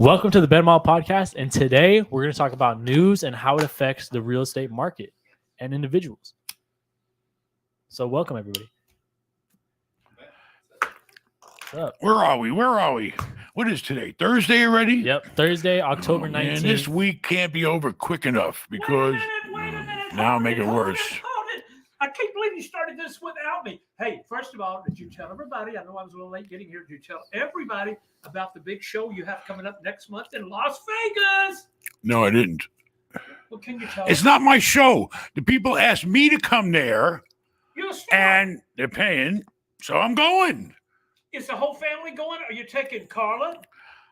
Welcome to the Ben Mall Podcast, and today we're going to talk about news and how it affects the real estate market and individuals. So, welcome everybody. What's up? Where are we? What is today? Thursday already? Yep, Thursday, October 19th. And this week can't be over quick enough because Wait a minute. now make it worse. Hold it. I can't believe you started this without me. Hey, first of all, did you tell everybody? I know I was a little late getting here. Did you tell everybody about the big show you have coming up next month in Las Vegas? No, I didn't. What can you tell It's us? not my show. The people asked me to come there You're a star. and they're paying, so I'm going. Is the whole family going? Are you taking Carla?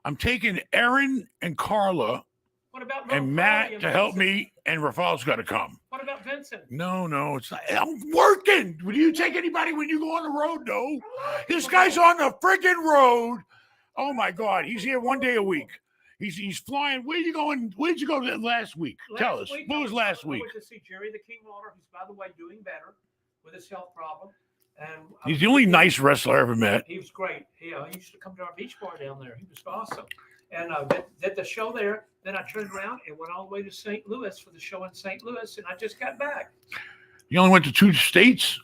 I'm taking Erin and Carla What about and little Matt Freddie and to help Vincent? me, and Rafal's got to come. What about Vincent? No, it's not. I'm working. Would you take anybody when you go on the road? No. This guy's on the friggin' road. Oh my God, he's here one day a week. He's flying. Where you going? Where did you go last week? Tell us. What was last week? I went to see Jerry the King Lawler, who's by the way doing better with his health problem. And He's the only nice wrestler I ever met. He was great. He used to come to our beach bar down there. He was awesome. And did the show there. Then I turned around and went all the way to St. Louis for the show in St. Louis, and I just got back. You only went to 2 states?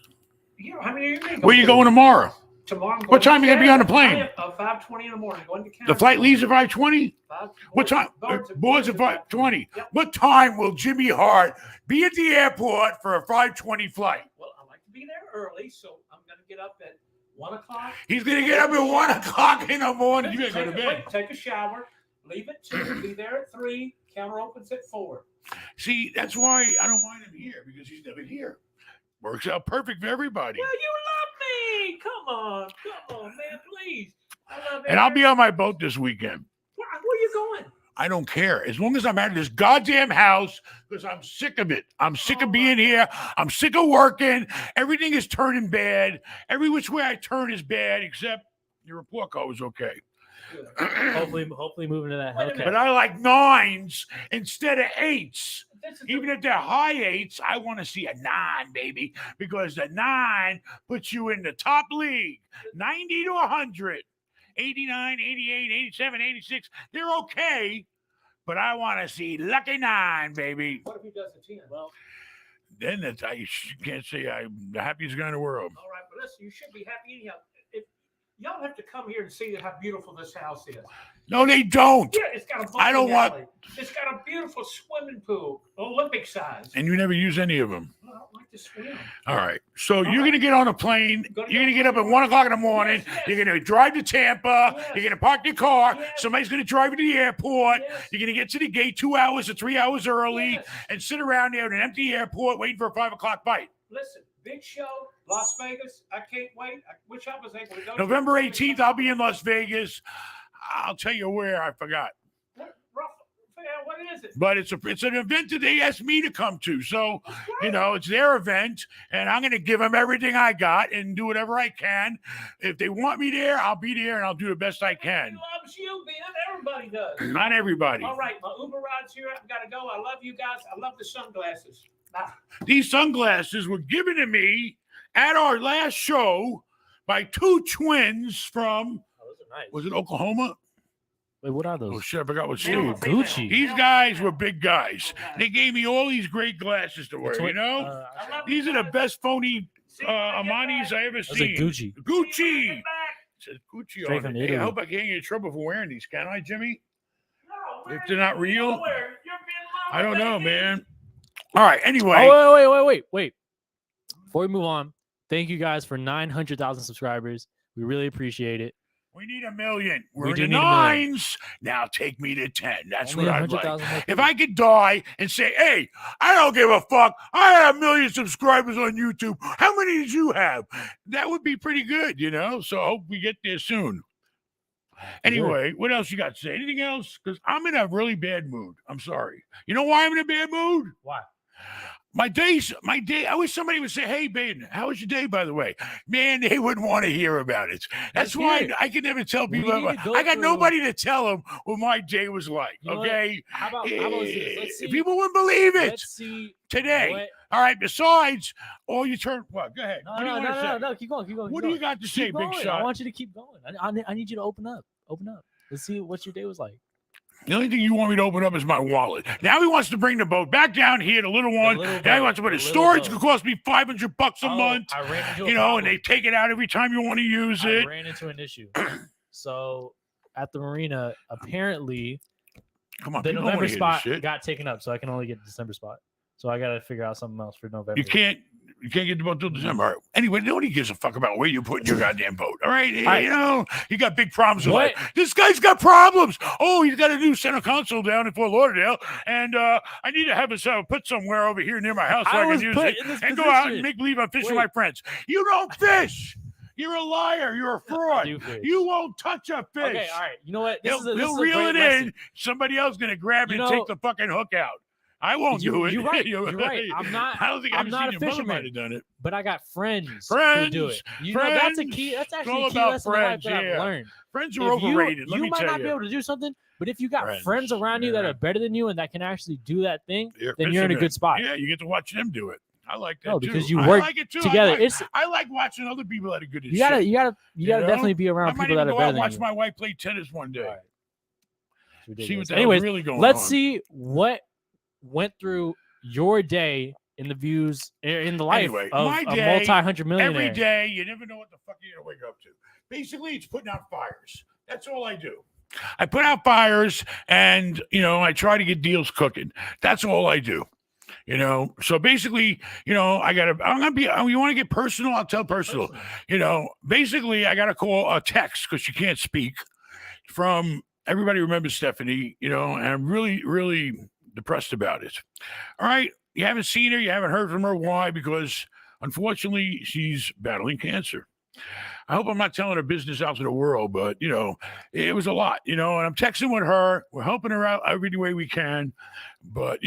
You know, how many are you going to go Where you to? going tomorrow? Tomorrow. I'm What going time you gonna be on the plane? 5:20 in the morning. Going to Canada. The flight leaves at 5:20? 5:20. What time? Boards at 5:20. Yep. What time will Jimmy Hart be at the airport for a 5:20 flight? Well, I like to be there early, so I'm going to get up at 1 o'clock. He's going to get up at 1 o'clock in the morning. You got to go to bed. Take a shower. Leave at 2. Be there at 3. Counter opens at 4. See, that's why I don't mind him here, because he's never here. Works out perfect for everybody. Well, you love me. Come on, man, please. I love And I'll Eric. be on my boat this weekend. Where are you going? I don't care. As long as I'm out of this goddamn house, because I'm sick of it. I'm sick of being here. I'm sick of working. Everything is turning bad. Every which way I turn is bad, except your report card was okay. hopefully moving to that Wait a Hellcat. minute. But I like 9s instead of 8s. This is Even if they're high 8s, I want to see a 9, baby, because the 9 puts you in the top league. 90 to 100, 89, 88, 87, 86. They're okay, but I want to see lucky 9, baby. What if he does a 10? Well, Then I can't say I'm the happiest guy in the world. All right, but listen, you should be happy anyhow. If y'all have to come here and see how beautiful this house is. No, they don't. Yeah, it's got a I don't bowling want- alley. It's got a beautiful swimming pool, Olympic size. And you never use any of them. Well, I don't like to swim. All right. So you're right. going to get on a plane. Gonna You're go- going to get up at 1 o'clock in the morning. Yes, yes. You're going to drive to Tampa. Yes. You're going to park your car. Yes. Somebody's going to drive you to the airport. Yes. You're going to get to the gate 2 hours or 3 hours early Yes. and sit around there at an empty airport waiting for a 5 o'clock flight. Listen, big show, Las Vegas. I can't wait. Which I was able to go to. November 18th, I'll be in Las Vegas. I'll tell you where. I forgot. What is it? But it's an event that they asked me to come to. So, That's you great. know, it's their event, and I'm going to give them everything I got and do whatever I can. If they want me there, I'll be there, and I'll do the best I He can. loves you, Ben. Everybody does. Not everybody. All right, my Uber ride's here. I've got to go. I love you guys. I love the sunglasses. Bye. These sunglasses were given to me at our last show by 2 twins from, oh, those are nice. was it Oklahoma? Wait, what are Oh, those? shit, I forgot what Male state. or Gucci. female? These guys were big guys. Okay. They gave me all these great glasses to wear, It's you what- know? I love These you are the guys. best phony See you when I get Amanis back. I ever Those are seen. Gucci. See you when I Gucci. get back. It says Gucci Straight on from it. Hey, Italy. I hope I can't get in trouble for wearing these, can I, Jimmy? No, If where they're are not you? real? Nowhere. You're being I don't know, baby. man. All right, anyway. Oh, wait. Before we move on, thank you guys for 900,000 subscribers. We really appreciate it. We need 1 million. We're We in do the need 1 million. 9s. Now take me to 10. That's Only what I'd like. 100,000 more If people. I could die and say, hey, I don't give a fuck. I have 1 million subscribers on YouTube. How many did you have? That would be pretty good, you know? So I hope we get there soon. Anyway, what else you got to say? Anything else? Because I'm in a really bad mood. I'm sorry. You know why I'm in a bad mood? Why? My day, I wish somebody would say, hey, Ben, how was your day, by the way? Man, they wouldn't want to hear about it. That's Let's why hear it. I can never tell We people. need to go I got through- nobody to tell them what my day was like, You know what? okay? How about this? Let's see. People wouldn't believe it Let's see today. what- All right, besides, all you turn, what? Go ahead. No, What do you no, wanna say? no. Keep going. What do you got to say, Keep big going. shot? I want you to keep going. I need you to open up. Open up. Let's see what your day was like. The only thing you want me to open up is my wallet. Now he wants to bring the boat back down here, the little one. little Now he boat, wants to put the it. little Storage boat. could cost me $500 a month. I ran into a You know, problem. and they take it out every time you want to use I it. ran into an issue. So at the marina, apparently Come on, the people don't November want to hear spot this shit. got taken up, so I can only get the December spot. So I got to figure out something else for November. You can't get the boat till December. All right. Anyway, nobody gives a fuck about where you put your goddamn boat. All right. right. You know, you got big problems with What? life. This guy's got problems. Oh, he's got a new center console down in Fort Lauderdale. And I need to have it put somewhere over here near my house so I was can use put it in this and go out and position. make believe I'm fishing with Wait. my friends. You don't fish. You're a liar. You're a fraud. do fish. You won't touch a fish. Okay, all right. You know what? This He'll, is a he'll great reel it lesson. in. Somebody else going to grab it You and know- take the fucking hook out. I won't do it. You're right. You're right. I'm not. I don't think I'm I've not seen a your mother fisherman. might have done it. But I got friends who do it. Friends, You know, that's a friends. key. That's It's actually all a key about lesson in life friends, that yeah. I've learned. Friends are If you- overrated. Let you me might tell not you. be able to do something, but if you got Friends, friends around you that yeah. are better than you and that can actually do that thing, You're then you're in a fisherman. good spot. Yeah, you get to watch them do it. I like that No, too. because you I work like it too. together. I like watching other people that are good at You gotta, shit. you gotta know? definitely be I around might people even that are go out better and than watch you. my wife play tennis one day. All right. It's See ridiculous. what the hell's Anyways, really going let's on. see what went through your day in the views in the life Anyway, of my a day, multi-hundred millionaire. Every day, you never know what the fuck you're gonna wake up to. Basically, it's putting out fires. That's all I do. I put out fires, and I try to get deals cooking. That's all I do. So basically, I'm gonna be. You want to get personal? I'll tell personal. Basically, I got to call a text because she can't speak. From everybody remembers Stephanie, and I'm really, really depressed about it. All right, you haven't seen her, you haven't heard from her. Why? Because unfortunately, she's battling cancer. I hope I'm not telling her business out to the world, but it was a lot, and I'm texting with her. We're helping her out every way we can, but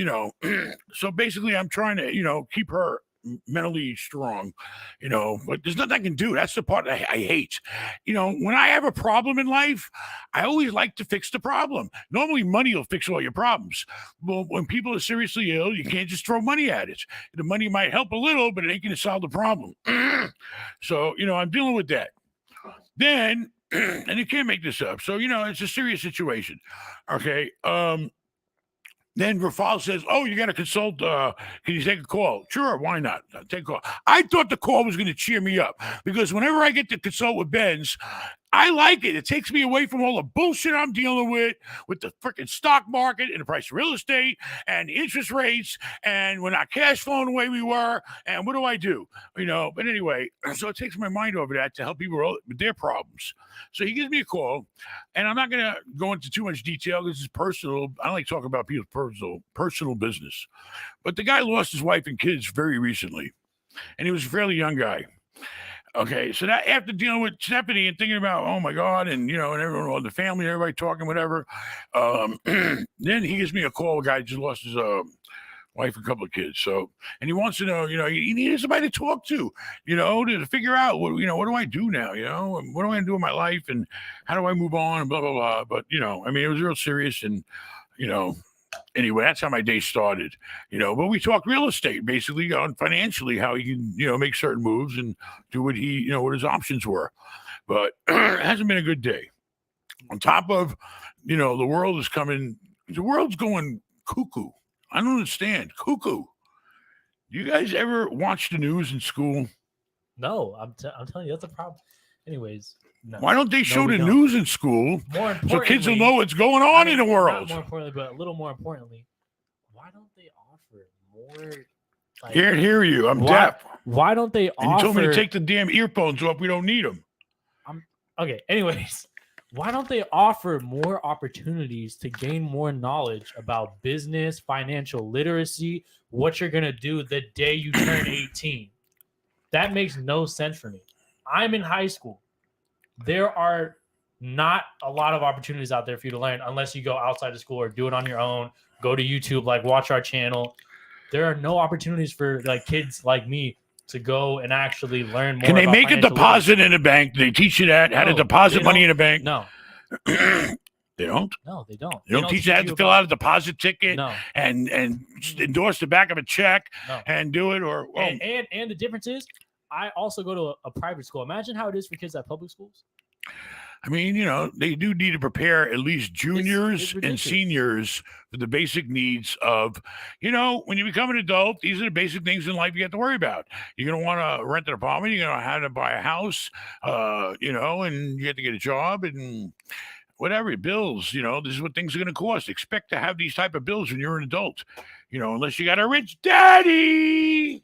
so basically, I'm trying to keep her mentally strong, but there's nothing I can do. That's the part I hate. When I have a problem in life, I always like to fix the problem. Normally, money will fix all your problems. Well, when people are seriously ill, you can't just throw money at it. The money might help a little, but it ain't going to solve the problem. So, I'm dealing with that. Then, and you can't make this up. So, it's a serious situation. Okay. Then Rafal says, "Oh, you got to consult. Can you take a call?" Sure, why not? I'll take a call. I thought the call was going to cheer me up because whenever I get to consult with Benz, I like it. It takes me away from all the bullshit I'm dealing with the freaking stock market and the price of real estate and the interest rates, and we're not cash flowing the way we were. And what do? But anyway, so it takes my mind over that to help people with their problems. So he gives me a call, and I'm not going to go into too much detail because it's personal. I don't like talking about people's personal business. But the guy lost his wife and kids very recently, and he was a fairly young guy. Okay, so that after dealing with Stephanie and thinking about, oh my God, and and everyone, all the family, everybody talking, whatever, then he gives me a call. A guy just lost his wife and a couple of kids. So, and he wants to know, he needed somebody to talk to, to figure out what do I do now, and what do I do in my life, and how do I move on, and blah blah blah. But it was real serious, and anyway, that's how my day started, but we talked real estate, basically on financially, how he can, make certain moves and do what what his options were. But it hasn't been a good day. On top of, the world's going cuckoo. I don't understand. Cuckoo. Do you guys ever watch the news in school? No, I'm telling you, that's a problem. Anyways, no. Why don't they show we the don't. news in school More so kids will importantly- know what's going on in the not world? more importantly, but a little more importantly, why don't they offer more? Like, Can't hear you. I'm Why- deaf. Why don't they And you offer? told me to take the damn earphones off. We don't need them. Okay. Anyways, why don't they offer more opportunities to gain more knowledge about business, financial literacy, what you're gonna do the day you turn 18? That makes no sense for me. I'm in high school. There are not a lot of opportunities out there for you to learn unless you go outside of school or do it on your own. Go to YouTube, watch our channel. There are no opportunities for kids like me to go and actually learn more. Can they about make a financial deposit in a bank? Do they teach you that? How to No, deposit they money in don't. a bank? No, They don't. no, they don't. They don't teach you how to fill out a deposit ticket No, and endorse the back of a check no. and do it. Or And the difference is, I also go to a private school. Imagine how it is for kids at public schools. I mean, they do need to prepare at least juniors and ridiculous. seniors for the basic needs of, when you become an adult, these are the basic things in life you have to worry about. You're going to want to rent an apartment. You're going to have to buy a house, and you have to get a job and whatever bills, this is what things are going to cost. Expect to have these type of bills when you're an adult, unless you got a rich daddy.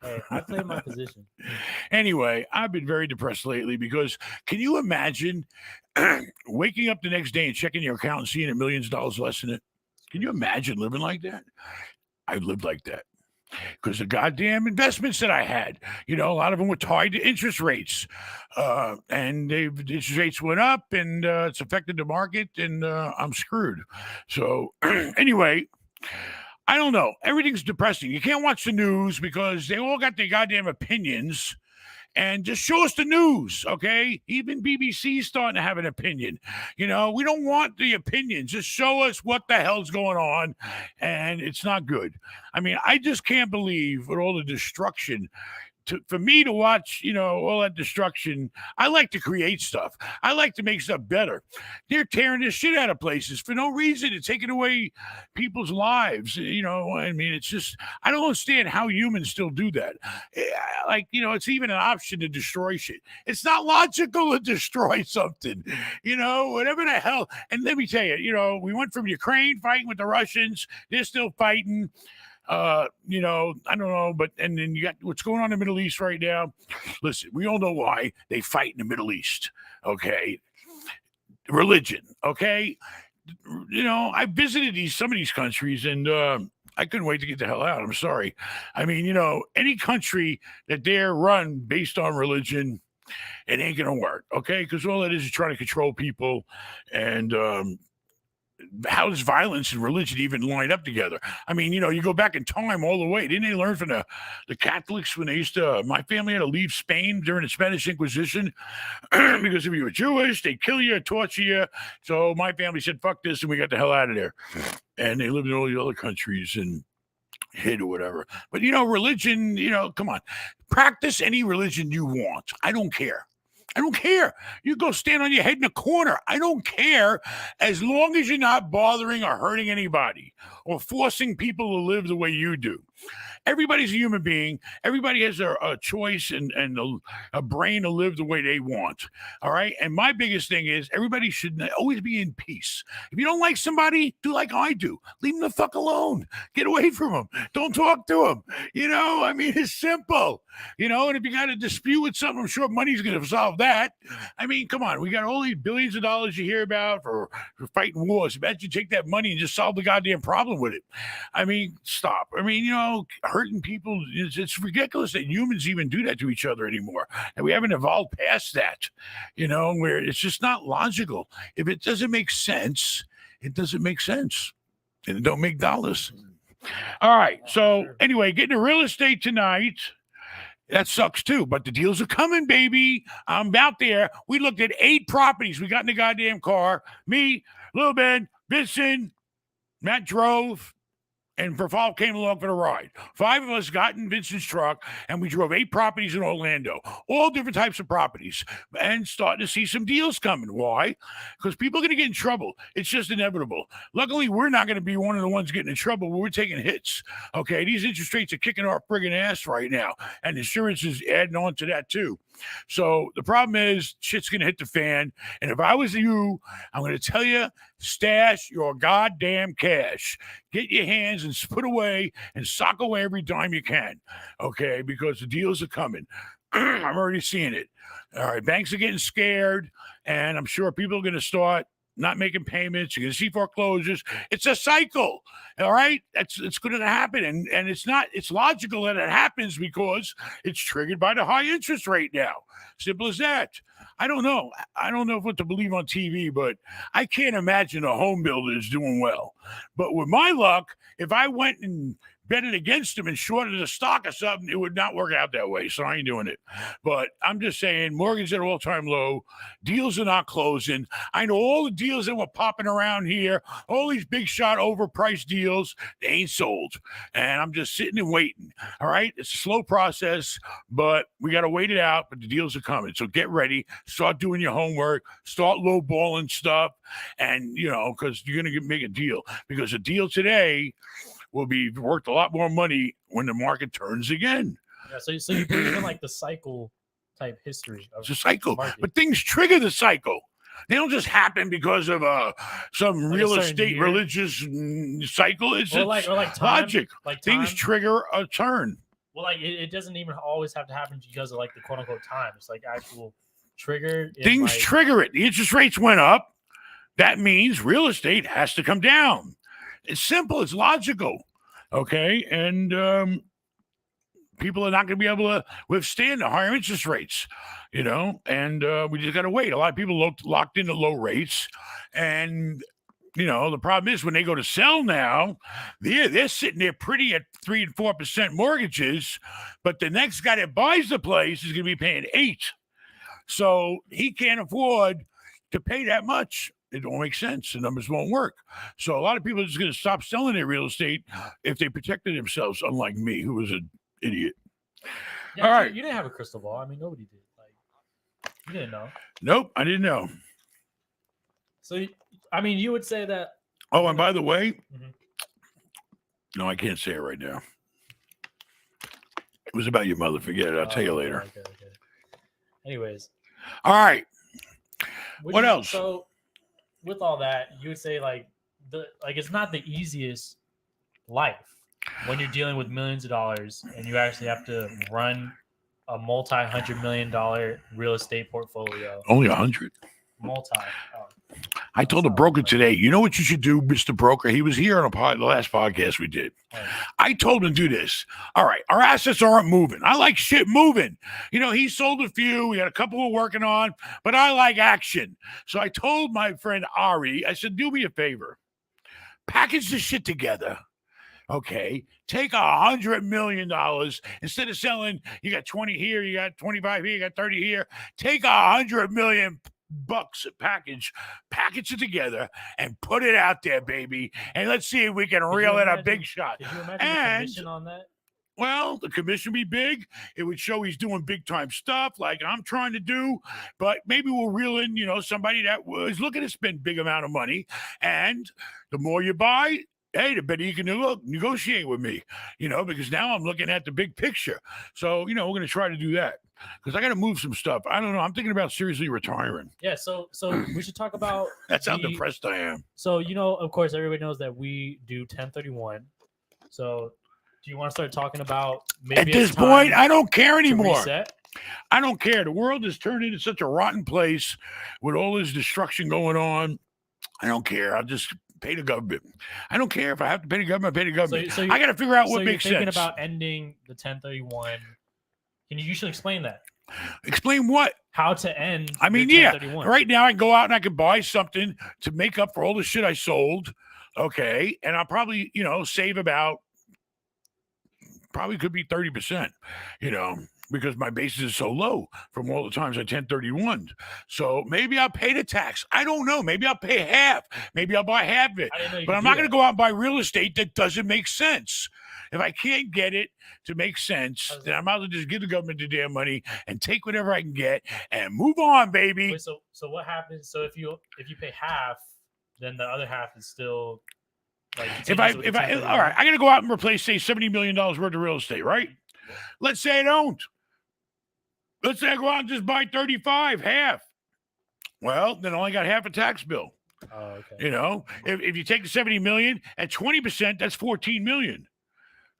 Hey, I play my position. Anyway, I've been very depressed lately because can you imagine waking up the next day and checking your account and seeing $1 million less in it? Can you imagine living like that? I lived like that because the goddamn investments that I had, a lot of them were tied to interest rates, and the interest rates went up, and it's affected the market, and I'm screwed. So anyway, I don't know. Everything's depressing. You can't watch the news because they all got their goddamn opinions. And just show us the news, okay? Even BBC's starting to have an opinion. We don't want the opinion. Just show us what the hell's going on, and it's not good. I mean, I just can't believe with all the destruction. For me to watch, all that destruction, I like to create stuff. I like to make stuff better. They're tearing this shit out of places for no reason. It's taking away people's lives. I mean, it's just, I don't understand how humans still do that. It's even an option to destroy shit. It's not logical to destroy something, whatever the hell. And let me tell you, we went from Ukraine fighting with the Russians. They're still fighting. I don't know, and then you got what's going on in the Middle East right now. Listen, we all know why they fight in the Middle East. Okay. Religion. Okay. I visited some of these countries and, I couldn't wait to get the hell out. I'm sorry. I mean, any country that they're run based on religion, it ain't going to work. Okay. Because all that is trying to control people and, how does violence and religion even line up together? I mean, you go back in time all the way. Didn't they learn from the Catholics when they used to? My family had to leave Spain during the Spanish Inquisition because if you were Jewish, they'd kill you, torture you. So my family said, "Fuck this," and we got the hell out of there. And they lived in all the other countries and hid or whatever. But religion. Come on, practice any religion you want. I don't care. I don't care. You go stand on your head in a corner. I don't care as long as you're not bothering or hurting anybody or forcing people to live the way you do. Everybody's a human being. Everybody has a choice and a brain to live the way they want. All right. And my biggest thing is everybody should always be in peace. If you don't like somebody, do like I do. Leave them the fuck alone. Get away from them. Don't talk to them. I mean, it's simple. And if you got a dispute with something, I'm sure money's going to solve that. I mean, come on. We got all these billions of dollars you hear about for fighting wars. Imagine you take that money and just solve the goddamn problem with it. I mean, stop. I mean, hurting people, it's ridiculous that humans even do that to each other anymore. And we haven't evolved past that, where it's just not logical. If it doesn't make sense, it doesn't make sense. And it don't make dollars. All right. So anyway, getting to real estate tonight. That sucks too, but the deals are coming, baby. I'm out there. We looked at 8 properties. We got in the goddamn car. Me, Lil Ben, Vincent, Matt drove, and Verfall came along for the ride. 5 of us got in Vincent's truck, and we drove 8 properties in Orlando, all different types of properties, and starting to see some deals coming. Why? Because people are going to get in trouble. It's just inevitable. Luckily, we're not going to be one of the ones getting in trouble. We're taking hits. Okay, these interest rates are kicking our friggin' ass right now, and insurance is adding on to that too. So the problem is shit's going to hit the fan. And if I was you, I'm going to tell you, stash your goddamn cash. Get your hands and put away and sock away every dime you can. Okay, because the deals are coming. I'm already seeing it. All right, banks are getting scared, and I'm sure people are going to start not making payments. You're going to see foreclosures. It's a cycle. All right. It's going to happen. And it's logical that it happens because it's triggered by the high interest rate now. Simple as that. I don't know. I don't know what to believe on TV, but I can't imagine a home builder is doing well. But with my luck, if I went and betting against them and shorted the stock or something, it would not work out that way. So I ain't doing it. But I'm just saying, mortgage at an all-time low. Deals are not closing. I know all the deals that were popping around here, all these big shot overpriced deals, they ain't sold. And I'm just sitting and waiting. All right. It's a slow process, but we got to wait it out. But the deals are coming. So get ready. Start doing your homework. Start lowballing stuff. And, because you're going to make a deal. Because a deal today will be worth a lot more money when the market turns again. Yeah, so you believe in like the cycle type history. It's a cycle. Market. But things trigger the cycle. They don't just happen because of some Like real a certain estate year. religious cycle. It's or like time, logic. Like Things time. trigger a turn. Well, like it doesn't even always have to happen because of like the quote unquote time. It's like actual trigger. in, Things like, trigger it. The interest rates went up. That means real estate has to come down. It's simple. It's logical. Okay. And people are not going to be able to withstand the higher interest rates, and we just got to wait. A lot of people locked into low rates. And, the problem is when they go to sell now, they're sitting there pretty at 3 and 4% mortgages, but the next guy that buys the place is going to be paying 8%. So he can't afford to pay that much. It don't make sense. The numbers won't work. So a lot of people are just going to stop selling their real estate if they protected themselves, unlike me, who was an idiot. Yeah, All right. You didn't have a crystal ball. I mean, nobody did. Like, you didn't know. Nope, I didn't know. So, I mean, you would say that. Oh, and by the way, Mhm. no, I can't say it right now. It was about your mother. Forget it. I'll tell you later. Okay. Anyways, All right. would What you- else? So, with all that, you would say like it's not the easiest life when you're dealing with millions of dollars and you actually have to run a multi-$100 million real estate portfolio. Only 100. Oh, I told the broker today, you know what you should do, Mr. Broker? He was here on the last podcast we did. right. I told him to do this. All right, our assets aren't moving. I like shit moving. He sold a few. We had a couple we're working on, but I like action. So I told my friend Ari, I said, do me a favor. Package this shit together. Okay, take $100 million instead of selling. You got 20 here, you got 25 here, you got 30 here. Take $100 million bucks a package it together and put it out there, baby. And let's see if we can you reel in a imagine- big shot. Did you imagine And- the commission on that? Well, the commission be big. It would show he's doing big time stuff like I'm trying to do, but maybe we'll reel in, somebody that was looking to spend big amount of money. And the more you buy, hey, the better you can negotiate with me, because now I'm looking at the big picture. So, we're going to try to do that because I got to move some stuff. I don't know. I'm thinking about seriously retiring. Yeah. So we should talk about. That's how the- depressed I am. So of course, everybody knows that we do 1031. So do you want to start talking about maybe At it's this point, time I don't care to anymore. reset? I don't care. The world has turned into such a rotten place with all this destruction going on. I don't care. I'll just pay the government. I don't care if I have to pay the government. I pay the government. So I got to figure out so what you're makes thinking sense. about ending the 1031. Can you should explain that? Explain what? How to end? I mean, your yeah. 1031. Right now, I can go out and I can buy something to make up for all the shit I sold. Okay, and I'll probably save about could be 30%. Because my basis is so low from all the times I 1031. So maybe I'll pay the tax. I don't know. Maybe I'll pay half. Maybe I'll buy half of it. I didn't know you But could I'm do not going to that. go out and buy real estate that doesn't make sense. If I can't get it to make sense, How's then that? I might as well just give the government the damn money and take whatever I can get and move on, baby. Wait, so what happens? So if you pay half, then the other half is still like. All right, I got to go out and replace, say, $70 million worth of real estate, right? Let's say I don't. Let's say I go out and just buy 35, half. Well, then I only got half a tax bill. Oh, okay. If you take the 70 million at 20%, that's 14 million.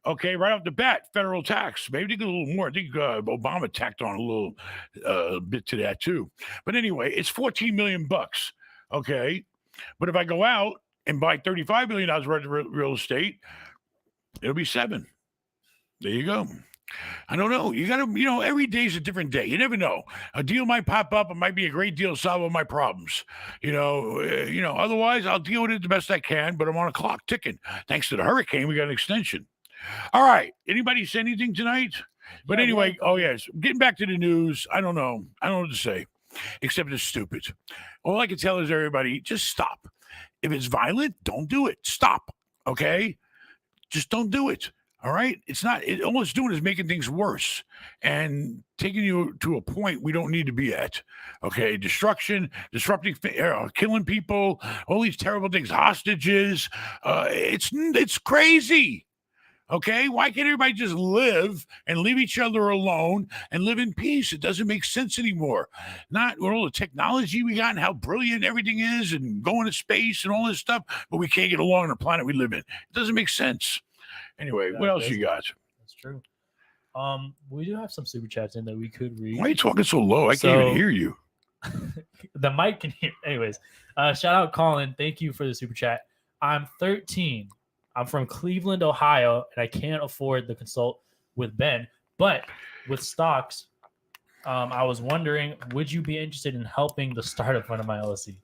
Okay, right off the bat, federal tax. Maybe they get a little more. I think Obama tacked on a little bit to that too. But anyway, it's 14 million bucks. Okay, but if I go out and buy $35 million worth of real estate, it'll be 7. There you go. I don't know. You got to, every day's a different day. You never know. A deal might pop up. It might be a great deal to solve all my problems. Otherwise I'll deal with it the best I can, but I'm on a clock ticking. Thanks to the hurricane, we got an extension. All right. Anybody say anything tonight? But Yeah, anyway, yeah, oh yes, getting back to the news. I don't know. I don't know what to say, except it's stupid. All I can tell is everybody, just stop. If it's violent, don't do it. Stop. Okay, just don't do it. All right. It's not. All it's doing is making things worse and taking you to a point we don't need to be at. Okay, destruction, disrupting, killing people, all these terrible things, hostages. It's crazy. Okay, why can't everybody just live and leave each other alone and live in peace? It doesn't make sense anymore. Not with all the technology we got and how brilliant everything is and going to space and all this stuff, but we can't get along on the planet we live in. It doesn't make sense. Anyway, Yeah, what else that's- you got? That's true. We do have some super chats in that we could read. Why are you talking so low? I can't So- even hear you. The mic can hear. Anyways, shout out Colin. Thank you for the super chat. I'm 13. I'm from Cleveland, Ohio, and I can't afford the consult with Ben. But with stocks, I was wondering, would you be interested in helping the startup fund of my LLC?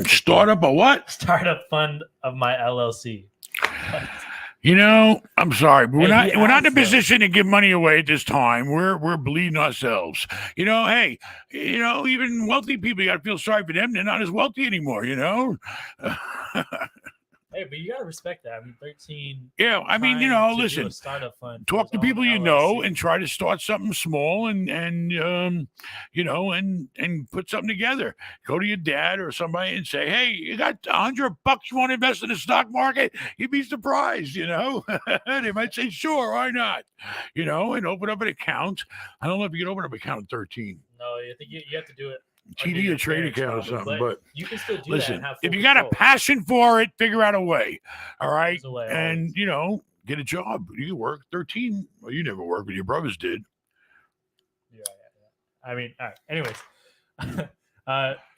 Start up a what? Startup fund of my LLC. You know, I'm sorry, but Hey, we're not he in a asked, though. position to give money away at this time. We're bleeding ourselves. You know, hey, you know, even wealthy people, you got to feel sorry for them. They're not as wealthy anymore. You know. Hey, but you gotta respect that. I mean, 13. Yeah, I mean, you trying know, to do listen. a startup fund. Talk to for his people own you know LLC. and try to start something small and you know and put something together. Go to your dad or somebody and say, hey, you got $100 you want to invest in the stock market? You'd be surprised, you know. They might say, sure, why not? You know, and open up an account. I don't know if you can open up an account at 13. No, I think you have to do it. under TD your a trade parents, account or probably, something, but you can still do that. listen, And have if full you got a control. passion for it, figure out a way. All right. There's a way, And always. you know, get a job. You can work 13. Well, you never worked, but your brothers did. Yeah. I mean, all right. Anyways,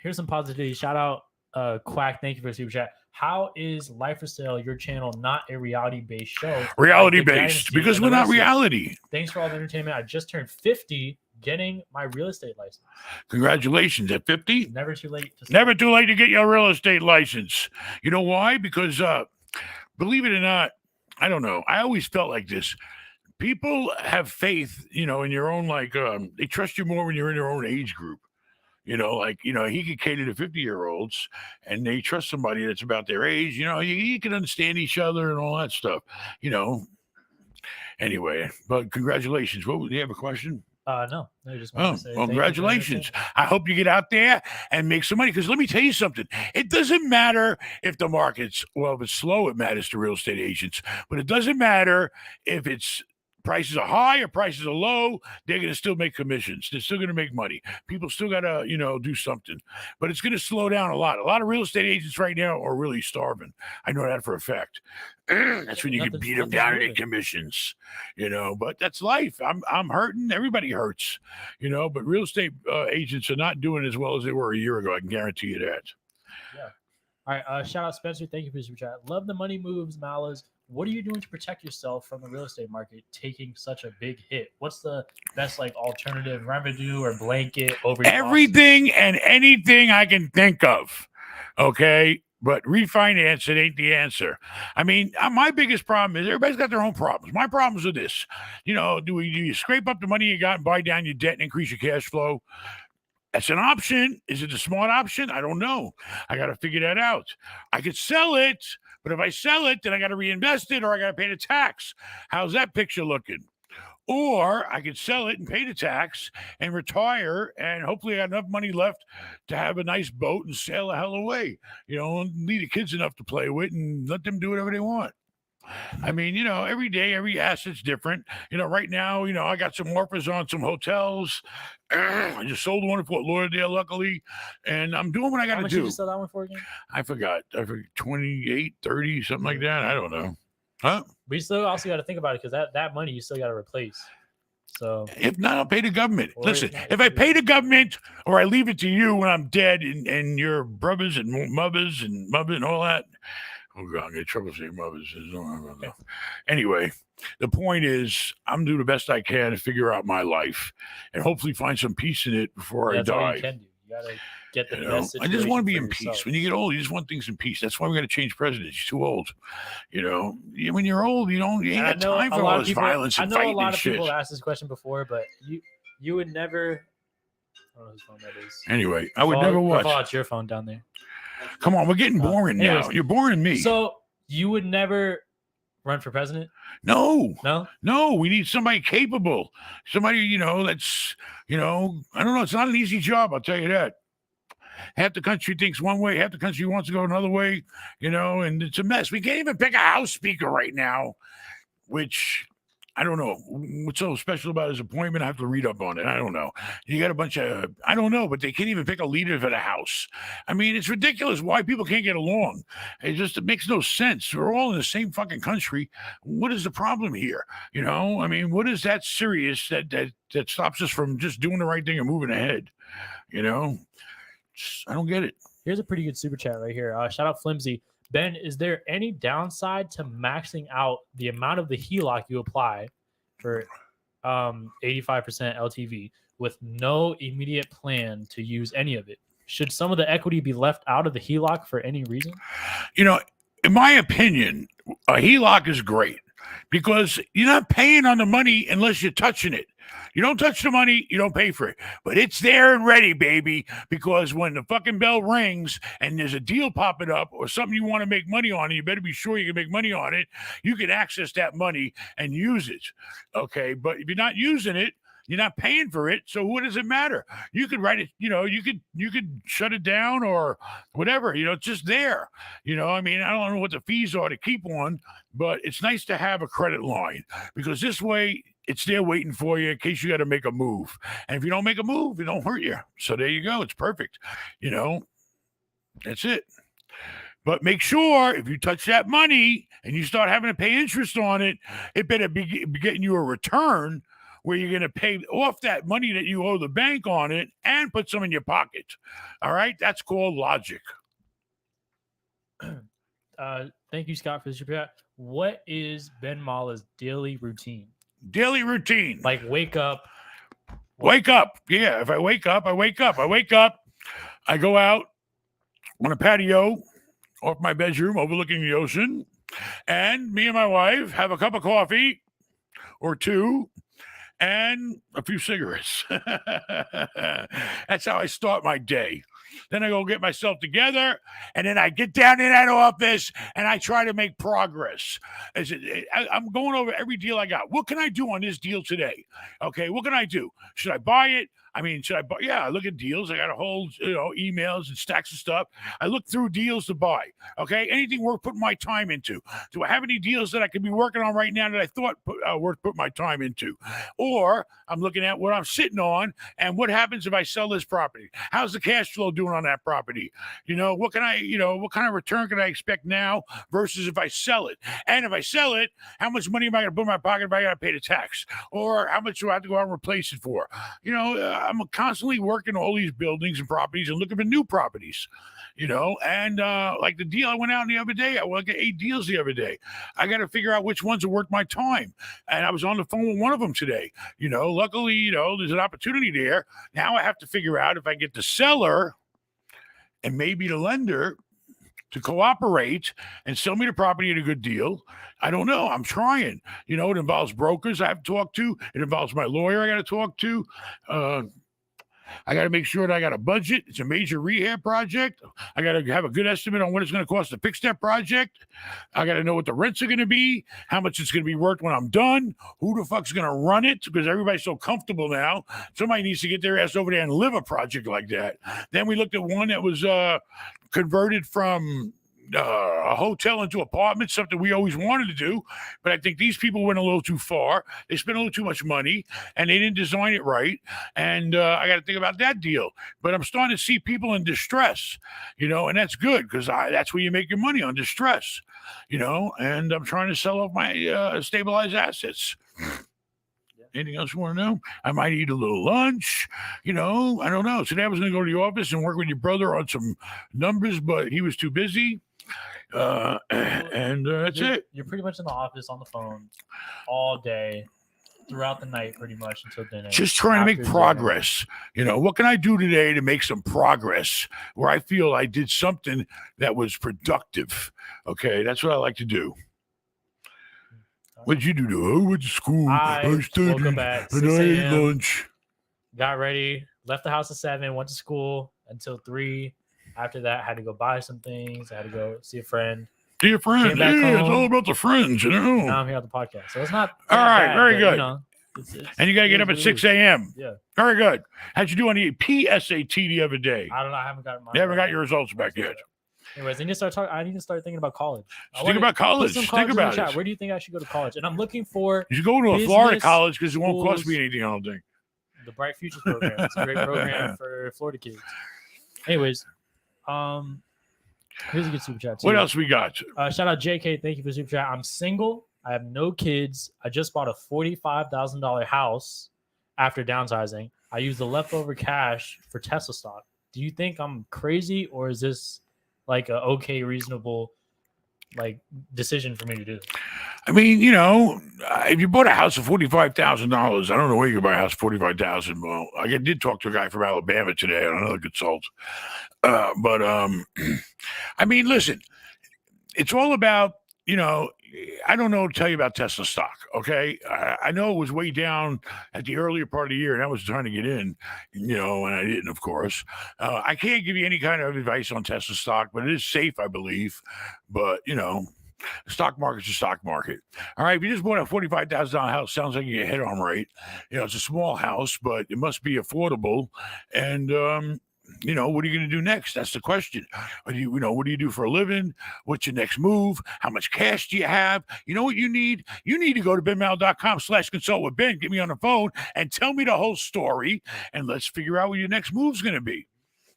here's some positivity. Shout out, Quack. Thank you for the super chat. How is Life for Sale, your channel, not a reality-based show? Reality like The based Dynasty because and we're the not rest of it? reality. Thanks for all the entertainment. I just turned 50, getting my real estate license. Congratulations at 50. Never too late. To Never too late to get your real estate license. You know why? Because believe it or not, I don't know. I always felt like this. People have faith, you know, in your own they trust you more when you're in their own age group. You know, like, you know, he could cater to 50-year-olds and they trust somebody that's about their age. You know, you can understand each other and all that stuff, you know. Anyway, but congratulations. Do you have a question? No, I just wanted Oh, to say well, thank you for the congratulations. entertainment. I hope you get out there and make some money. Because let me tell you something. It doesn't matter if the market's, well, if it's slow, it matters to real estate agents. But it doesn't matter if it's prices are high or prices are low, they're going to still make commissions. They're still going to make money. People still got to, you know, do something. But it's going to slow down a lot. A lot of real estate agents right now are really starving. I know that for a fact. That's when you can beat them down in their commissions, you know. But that's life. I'm hurting. Everybody hurts, you know. But real estate agents are not doing as well as they were a year ago. I can guarantee you that. All right, shout out Spencer. Thank you for the super chat. Love the money moves, Malas. What are you doing to protect yourself from the real estate market taking such a big hit? What's the best alternative revenue or blanket over your losses? Everything and anything I can think of. Okay. But refinance, it ain't the answer. I mean, my biggest problem is everybody's got their own problems. My problems are this. You know, do you scrape up the money you got and buy down your debt and increase your cash flow? That's an option. Is it a smart option? I don't know. I got to figure that out. I could sell it, but if I sell it, then I got to reinvest it or I got to pay the tax. How's that picture looking? Or I could sell it and pay the tax and retire, and hopefully I got enough money left to have a nice boat and sail the hell away. You know, and leave the kids enough to play with and let them do whatever they want. I mean, you know, every day, every asset's different. You know, right now, you know, I got some offers on some hotels. I just sold one in Fort Lauderdale, luckily, and I'm doing what I got How to much did do. you sell that one for again? I forgot 28, 30, something like that. I don't know. Huh? But you still also got to think about it because that money you still got to replace. So If not, I'll pay the government. Or Listen, if not, if I pay the government or I leave it to you when I'm dead and your brothers and mothers and all that. Oh, God, I'm going to trouble saying mothers. Anyway, the point is I'm doing the best I can to figure out my life and hopefully find some peace in it before I that's all die. you can do. You got to get the You know, best I just situation want to be for in peace. yourself. When you get old, you just want things in peace. That's why we got to change presidents. He's too old. You know, when you're old, you ain't And I got know time a for lot all of this people. violence I and know a fighting lot and of shit. people have asked this question before, but you would never. I don't know whose phone that is. Anyway, I would never watch. It's your phone down there. Come on, we're getting boring now. anyways, You're boring me. So you would never run for president? No, No. we need somebody capable. Somebody, you know, that's, you know, I don't know. It's not an easy job. I'll tell you that. Half the country thinks one way, half the country wants to go another way, you know, and it's a mess. We can't even pick a House Speaker right now, which I don't know what's so special about his appointment. I have to read up on it. I don't know. You got a bunch of, I don't know, but they can't even pick a leader for the House. I mean, it's ridiculous why people can't get along. It makes no sense. We're all in the same fucking country. What is the problem here? You know, I mean, what is that serious that stops us from just doing the right thing and moving ahead? You know, I don't get it. Here's a pretty good super chat right here. Shout out Flimsy. Ben, is there any downside to maxing out the amount of the HELOC you apply for 85% LTV with no immediate plan to use any of it? Should some of the equity be left out of the HELOC for any reason? You know, in my opinion, a HELOC is great because you're not paying on the money unless you're touching it. You don't touch the money, you don't pay for it. But it's there and ready, baby, because when the fucking bell rings and there's a deal popping up or something you want to make money on, and you better be sure you can make money on it, you can access that money and use it. Okay, but if you're not using it, you're not paying for it, so what does it matter? You could write it, you know, you could shut it down or whatever, you know, it's just there. You know, I mean, I don't know what the fees are to keep one, but it's nice to have a credit line because this way it's there waiting for you in case you got to make a move. And if you don't make a move, it don't hurt you. So there you go. It's perfect. You know, that's it. But make sure if you touch that money and you start having to pay interest on it, it better be getting you a return where you're going to pay off that money that you owe the bank on it and put some in your pocket. All right? That's called logic. Thank you, Scott, for the super chat. What is Ben Mala's daily routine? Daily routine. Like wake up. Wake up. Yeah, if I wake up, I wake up. I go out on a patio off my bedroom overlooking the ocean, and me and my wife have a cup of coffee or two and a few cigarettes. That's how I start my day. Then I go get myself together, and then I get down in that office, and I try to make progress. I'm going over every deal I got. What can I do on this deal today? Okay, what can I do? Should I buy it? I mean, should I buy? Yeah, I look at deals. I got a whole, emails and stacks of stuff. I look through deals to buy. Okay, anything worth putting my time into. Do I have any deals that I could be working on right now that I thought worth putting my time into? Or I'm looking at what I'm sitting on and what happens if I sell this property? How's the cash flow doing on that property? What kind of return can I expect now versus if I sell it? And if I sell it, how much money am I going to put in my pocket if I got to pay the tax? Or how much do I have to go out and replace it for? I'm constantly working all these buildings and properties and looking for new properties, and like the deal I went out the other day, I went at 8 deals the other day. I got to figure out which ones are worth my time. And I was on the phone with one of them today. Luckily, there's an opportunity there. Now I have to figure out if I get the seller and maybe the lender to cooperate and sell me the property at a good deal. I don't know. I'm trying. It involves brokers I have to talk to. It involves my lawyer I got to talk to. I got to make sure that I got a budget. It's a major rehab project. I got to have a good estimate on what it's going to cost to fix that project. I got to know what the rents are going to be, how much it's going to be worth when I'm done, who the fuck's going to run it, because everybody's so comfortable now. Somebody needs to get their ass over there and live a project like that. Then we looked at one that was converted from a hotel into apartments, something we always wanted to do, but I think these people went a little too far. They spent a little too much money, and they didn't design it right. And I got to think about that deal. But I'm starting to see people in distress, and that's good because that's where you make your money, on distress, And I'm trying to sell off my stabilized assets. Anything else you want to know? I might eat a little lunch, I don't know. Today I was going to go to the office and work with your brother on some numbers, but he was too busy. And that's it. You're pretty much in the office on the phone all day. throughout the night, pretty much until dinner. Just trying to make After dinner. progress. You know, what can I do today to make some progress where I feel I did something that was productive? Okay, that's what I like to do. What did you do? I went to school. I woke studied, up at 6 and I ate a.m., lunch. got ready, left the house at 7, went to school until 3. After that, had to go buy some things. I had to go see a friend. See your friends. Came back Yeah, it's home. all about the friends, you know. Now I'm here at the podcast, so it's not All that right, bad, very but, good. You know, it's And you got to get up at 6 a.m. Yeah. Very good. How'd you do on the PSAT the other day? I don't know. I haven't got mine. You haven't got your results back yet. Anyways, I need to start talking. I need to start thinking about college. Think about college. Think about it. Where do you think I should go to college? And I'm looking for You should go to a Florida business college because it won't cost me schools. anything, I don't think. the Bright Futures program. It's a great program for Florida kids. Anyways, here's a good super chat. What too. else we got? Shout out JK. Thank you for the super chat. I'm single. I have no kids. I just bought a $45,000 house after downsizing. I used the leftover cash for Tesla stock. Do you think I'm crazy, or is this like a okay, reasonable like decision for me to do? I mean, you know, if you bought a house for $45,000, I don't know where you can buy a house for $45,000. Well, I did talk to a guy from Alabama today on another consult. But I mean, listen, it's all about, you know, I don't know to tell you about Tesla stock. Okay. I know it was way down at the earlier part of the year, and I was trying to get in, you know, and I didn't, of course. I can't give you any kind of advice on Tesla stock, but it is safe, I believe. But, you know, the stock market's a stock market. All right. If you just bought a $45,000 house, sounds like you get hit on right. You know, it's a small house, but it must be affordable. And, you know, what are you going to do next? That's the question. What do you do for a living? What's your next move? How much cash do you have? You know what you need? You need to go to benmal.com/consult with Ben. Get me on the phone and tell me the whole story, and let's figure out what your next move's going to be.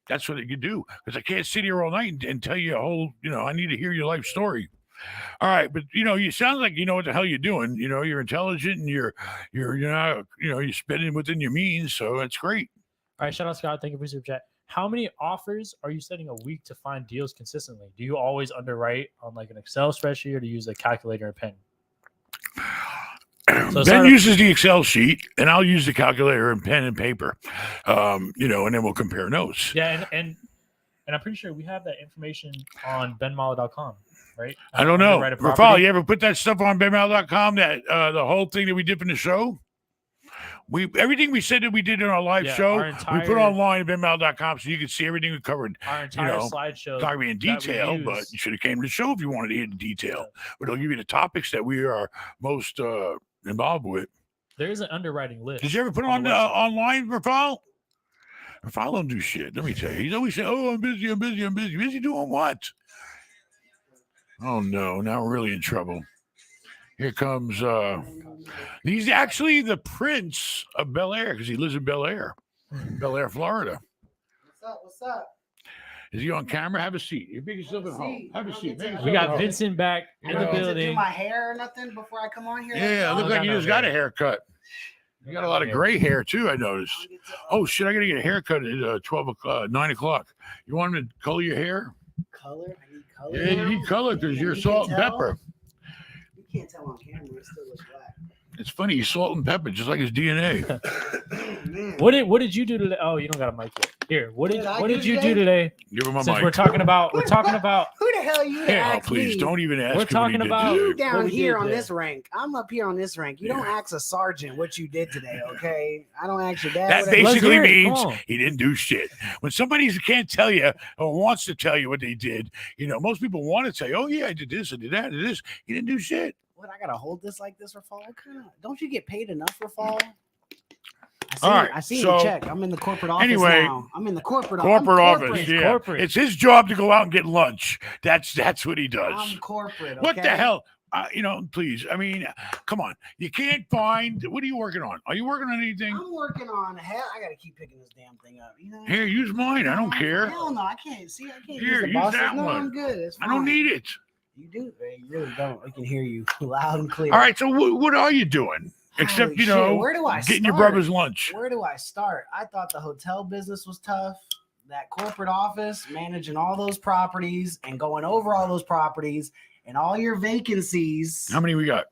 That's what you do, because I can't sit here all night and tell you a whole, you know, I need to hear your life story. All right, but you know, you sound like you know what the hell you're doing. You know, you're intelligent and you're not, you know, you're spending within your means, so that's great. All right, shout out Scott. Thank you for super chat. How many offers are you setting a week to find deals consistently? Do you always underwrite on like an Excel spreadsheet, or do you use a calculator and pen? So Ben uses the Excel sheet, and I'll use the calculator and pen and paper. You know, and then we'll compare notes. Yeah, and I'm pretty sure we have that information on benmala.com, right? I don't know. Underwrite a Rafal, property. you ever put that stuff on benmal.com? That the whole thing that we did from the show? Everything we said that we did in our live show, we put online at benmal.com so you can see everything we covered. Our entire slideshow. Not in detail, but you should have came to the show if you wanted to hear the detail. But it'll give you the topics that we are most involved with. There is an underwriting list. Did you ever put it on online, Rafal? Rafal don't do shit. Let me tell you. He's always saying, "Oh, I'm busy. Busy doing what?" Oh no! Now we're really in trouble. Here comes. He's actually the prince of Bel Air because he lives in Bel Air, Florida. What's up? Is he on camera? Have a seat. You make yourself at home. Have a seat. We got Vincent back in the To do building. my hair or nothing before I come on here. Yeah, it looks like you just got a haircut. You got a lot of gray hair too, I noticed. Oh shit, I gotta get a haircut at 9 o'clock. You want him to color your hair? Color? I need color. Yeah, you need color because you're salt and pepper. You can't tell on camera. It still looks black. It's funny, he's salt and pepper, just like his DNA. Man. What did you do today? Oh, you don't got a mic yet. Here, what did you do today? Give him a Since mic. we're talking about Who the hell you to Oh, ask please, me? don't even ask We're him talking what he about- did You today. down What we here did on today. this rank. I'm up here on this rank. You don't ask a sergeant what you did today, okay? I don't ask your dad. That what I- Let's basically hear it. means Come on. he didn't do shit. When somebody can't tell you or wants to tell you what they did, you know, most people want to say, "Oh yeah, I did this, I did that, I did this." He didn't do shit. What, I gotta hold this like this, Rafal? What kind of? Don't you get paid enough, Rafal? All right, I see so- you check. I'm in the corporate office Anyway, now. I'm in the corporate Office, yeah. corporate. It's his job to go out and get lunch. That's what he does. I'm corporate. Okay? What the hell? You know, please. I mean, come on. You can't find. What are you working on? Are you working on anything? I'm working on hell. I gotta keep picking this damn thing up. You know. Here, use mine. I don't care. Hell no, I can't. See, I can't Here, use the use bosses. that No, one. I'm good. It's I don't fine. need it. You do. You really don't. I can hear you loud and clear. All right. So what are you doing? Except, Holy you know, shit, where do I getting your start? brother's lunch. Where do I start? I thought the hotel business was tough. That corporate office, managing all those properties and going over all those properties and all your vacancies. How many we got?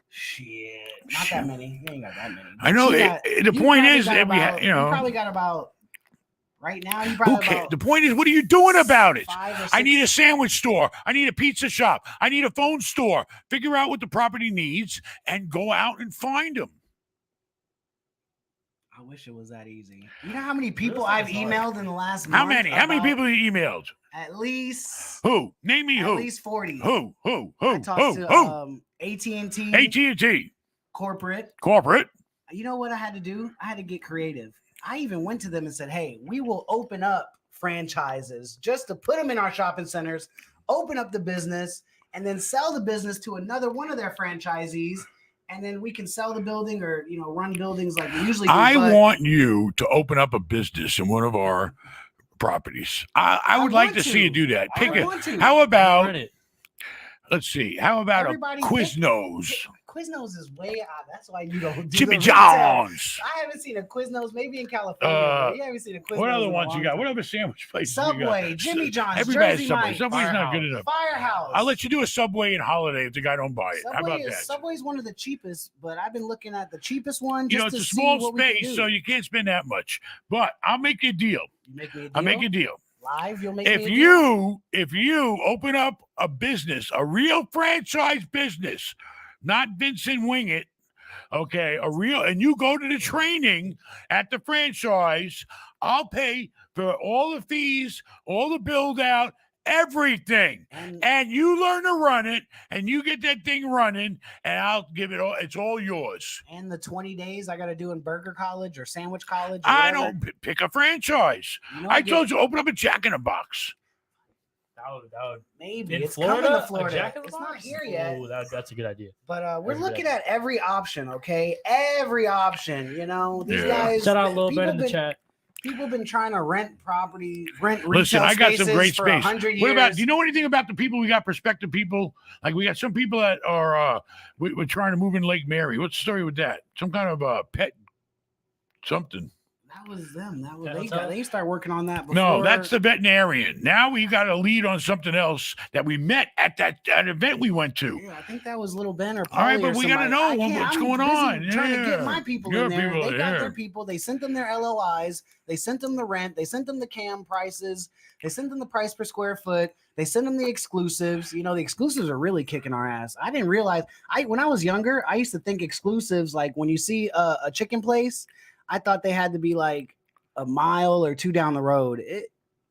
Shit, not that many. You ain't got that many. I know. You got- The you point probably is, got that we about- you know, probably got about right now. You who probably cares? about The point is, what are you doing about it? 5 or I 6 need a sandwich store. I need a pizza shop. I need a phone store. Figure out what the property needs and go out and find them. I wish it was that easy. You know how many people looks like I've it's hard. emailed in the last How month? many? How many about people you emailed? At least. Who? Name me At who? least 40. Who? I talked to AT&T AT&T corporate. corporate. You know what I had to do? I had to get creative. I even went to them and said, "Hey, we will open up franchises just to put them in our shopping centers, open up the business, and then sell the business to another one of their franchisees, and then we can sell the building or run buildings like we usually do." I but want you to open up a business in one of our properties. I would like want to see you to. do that. I Pick it. want to. How Run about? it. Let's see. How about Everybody a Quiznos? Quiznos is way out. That's why you don't do Jimmy the retail. John's. I haven't seen a Quiznos, maybe in California. but you haven't seen a Quiznos. What other in a ones you long got? time. What other sandwich places? you got? Subway, Jimmy John's, Everybody Jersey has Subway. Mike's, Subway's not good enough. Firehouse. I'll let you do a Subway in Holiday if the guy don't buy it. How about that? Subway's one of the cheapest, but I've been looking at the cheapest one. You Just know, it's to a small see what we can space, do. so you can't spend that much. But I'll make you a deal. You make me a deal. I'll make you a deal. Live, you'll make me a If deal? you open up a business, a real franchise business, not Vincent Wing It, okay, and you go to the training at the franchise, I'll pay for all the fees, all the build out, everything. And you learn to run it, and you get that thing running, and I'll give it all. It's all yours. And the 20 days I got to do in Burger College or Sandwich College. Or I whatever. don't pick a franchise. You know, I told you, open up a Jack in a Box. That would maybe in it's Florida. coming to a Florida. Jack in the It's not Box? here yet. Oh, that's a good idea. But we're Every looking day. at every option. Okay, every option. These Yeah. guys. Shout out a little bit people in the been- chat. People have been trying to rent property, rent Listen, retail I got some spaces great for space. 100 years. What about? Do you know anything about the people? We got prospective people. Like we got some people that are. We're trying to move in Lake Mary. What's the story with that? Some kind of pet something. That was them. That was Yeah, they. that's They started working on that. Before. No, that's the veterinarian. Now we got a lead on something else that we met at that event we went to. Yeah, I think that was Little Ben or Paulie. All right, or but we gotta somebody. know I can't- what's I'm going busy on. Trying to Yeah. get my people Your in there. people They are got there. their people. They sent them their LOIs. They sent them the rent. They sent them the cam prices. They sent them the price per square foot. They sent them the exclusives. The exclusives are really kicking our ass. I didn't realize. When I was younger, I used to think exclusives, like when you see a chicken place, I thought they had to be like a mile or two down the road.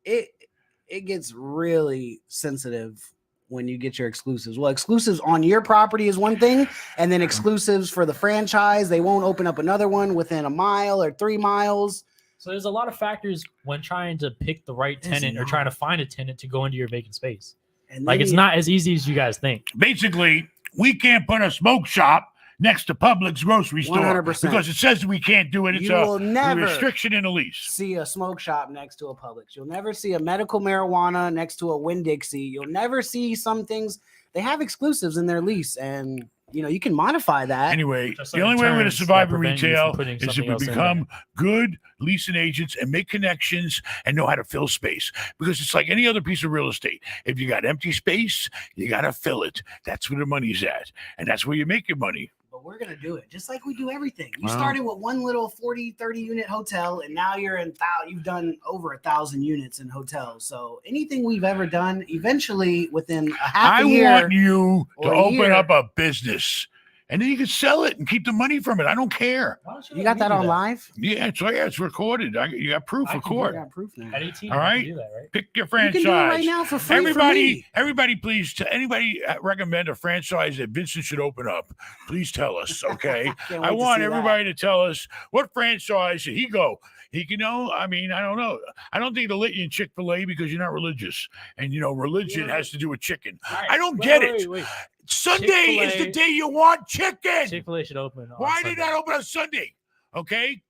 It gets really sensitive when you get your exclusives. Well, exclusives on your property is one thing, and then exclusives for the franchise, they won't open up another one within a mile or 3 miles. So there's a lot of factors when trying to pick the right There's tenant or not. trying to find a tenant to go into your vacant space. And Like then it's you- not as easy as you guys think. Basically, we can't put a smoke shop next to Publix grocery store 100%. because it says we can't do it. It's You will a never restriction in the lease. see a smoke shop next to a Publix. You'll never see a medical marijuana next to a Winn-Dixie. You'll never see some things. They have exclusives in their lease, and you can modify that. Anyway, Just the like only way we're going to terms survive that in prevent you retail from putting is if something we else in become good leasing agents and make connections and know how to fill space. Because it's like any other piece of real estate. If you got empty space, you got to fill it. That's where the money's at. And that's where you make your money. But we're going to do it just like we do everything. You Wow. started with one little 40, 30 unit hotel, and now you've done over 1,000 units in hotels. So anything we've ever done, eventually within a half I a year, want you to or a open year. up a business. And then you can sell it and keep the money from it. I don't care. Why don't you let got me that do on live? Yeah, it's recorded. You got proof I for can do court. I got proof now. At 18, All you right. can do that, right? Pick your You franchise. can do it right now for free. for me. Everybody, please. Anybody recommend a franchise that Vincent should open up? Please tell us, okay? Can't I wait to want see that. everybody to tell us what franchise should he go. He can know. I mean, I don't know. I don't think they'll let you in Chick-fil-A because you're not religious, and religion Yeah. has to do with chicken. All right, I don't wait, get wait, it. wait. Sunday is the Chick-fil-A day you want chicken. Chick-fil-A should open. on Why Sunday. did that open on Sunday? Okay,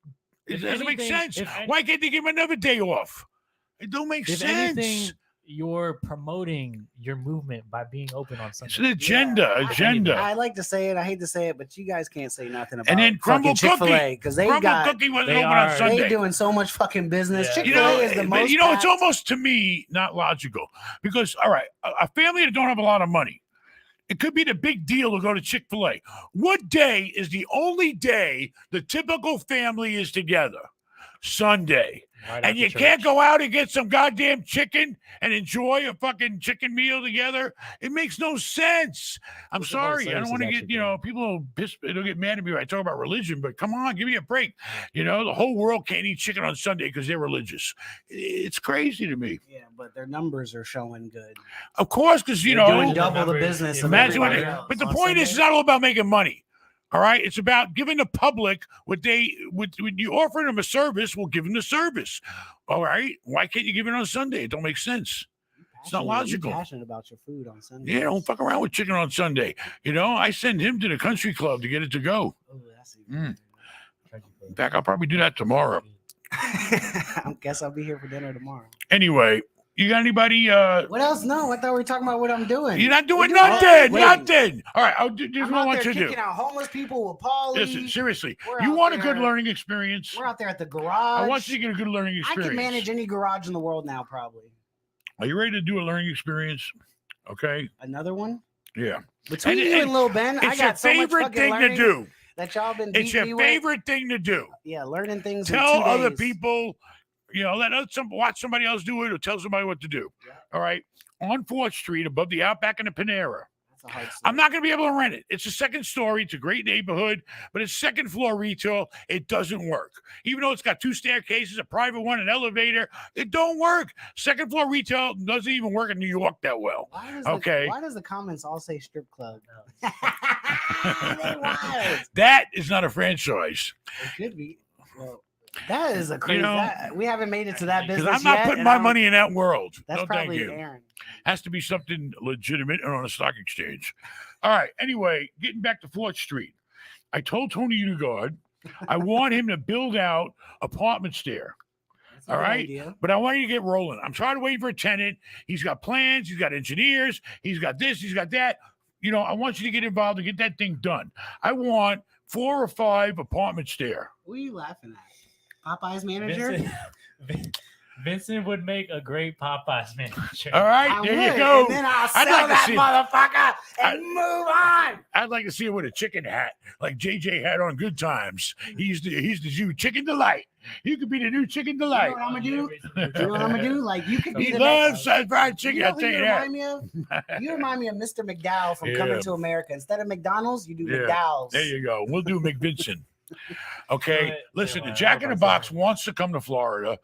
it If doesn't make anything- sense. if any- Why can't they give him another day off? It don't make If sense. anything, you're promoting your movement by being open on Sunday. It's an agenda. I like to say it. I hate to say it, but you guys can't say nothing about And then Crumble Chick-fil-A because they Crumble got Cookie wasn't they open on are- Sunday. they doing so much fucking business. Yeah. Chick-fil-A is the but most. it's packed- almost to me not logical because all right, a family that don't have a lot of money, It could be the big deal to go to Chick-fil-A. What day is the only day the typical family is together? Sunday. Right And after you church. can't go out and get some goddamn chicken and enjoy a fucking chicken meal together. It makes no sense. I'm What's the whole sorry. I don't service want to is get, actually people will it'll get mad at me when I talk about religion, but come on, give me a break. The whole world can't eat chicken on Sunday because they're religious. It's crazy to me. Yeah, but their numbers are showing good. Of course, because, They're doing the double the numbers, business if of imagine what everybody it, else. but the on point is, it's Sunday. not all about making money. All right, it's about giving the public what when you offer them a service, we'll give them the service. All right, why can't you give it on Sunday? It don't make sense. It's not logical. You're passionate about your food on Sunday. Yeah, don't fuck around with chicken on Sunday. I send him to the country club to get it to go. Oh, that's even In fact, I'll probably do that tomorrow. I guess I'll be here for dinner tomorrow. Anyway, you got anybody? What else? No, I thought we were talking about what I'm doing. You're not doing We're doing nothing. everything. Nothing. All right, I'll do this. is I'm what I out want there you to do. kicking out homeless people with Paulie. Listen, seriously, We're you out want a good there- learning experience? We're out there at the garage. I want you to get a good learning I experience. can manage any garage in the world now, probably. Are you ready to do a learning experience? Okay. Another one? Yeah. Between And- you and Lil Ben, I It's your got so much favorite fucking thing to learning do. that y'all been It's beating your me with. favorite thing to do. Yeah, learning things in Tell 2 other days. people, watch somebody else do it or tell somebody what to do. Yeah. All right. On 4th Street, above the Outback and the Panera. That's a hard I'm not going to be able to rent it. It's a second story. It's a great neighborhood, but it's second floor retail. It doesn't work. Even though it's got 2 staircases, a private one, an elevator, it don't work. Second floor retail doesn't even work in New York that well. Okay. Why does the comments all say strip club? They wild. That is not a franchise. It could be. Well, that is a crazy. We haven't made it to that business Because I'm not yet, putting and my I don't- money in that world. That's No, thank probably you. Aaron. Has to be something legitimate and on a stock exchange. All right. Anyway, getting back to 4th Street. I told Tony Unigard I want him to build out apartments there. That's a All good right. idea. But I want you to get rolling. I'm trying to wait for a tenant. He's got plans. He's got engineers. He's got this. He's got that. I want you to get involved and get that thing done. I want 4 or 5 apartments there. What are you laughing at? Popeye's manager? Vincent would make a great Popeyes manager. All right. I There would, you go. And then I'll I'd sell like to that see- motherfucker and move on. I'd like to see him with a chicken hat, like JJ had on Good Times. He's the new Chicken Delight. You could be the new Chicken You know Delight. what I'm gonna do? You know what I'm gonna do? Like you could be He the loves next. fried chicken. You know I'll who tell you you that. remind me of? You remind me of Mr. McDowell from Yeah. Coming to America. Instead of McDonald's, you do Yeah. McDowell's. There you go. We'll do McVinson. Okay. Right. Listen, Yeah, the Jack in the Box Popeyes. wants to come to Florida.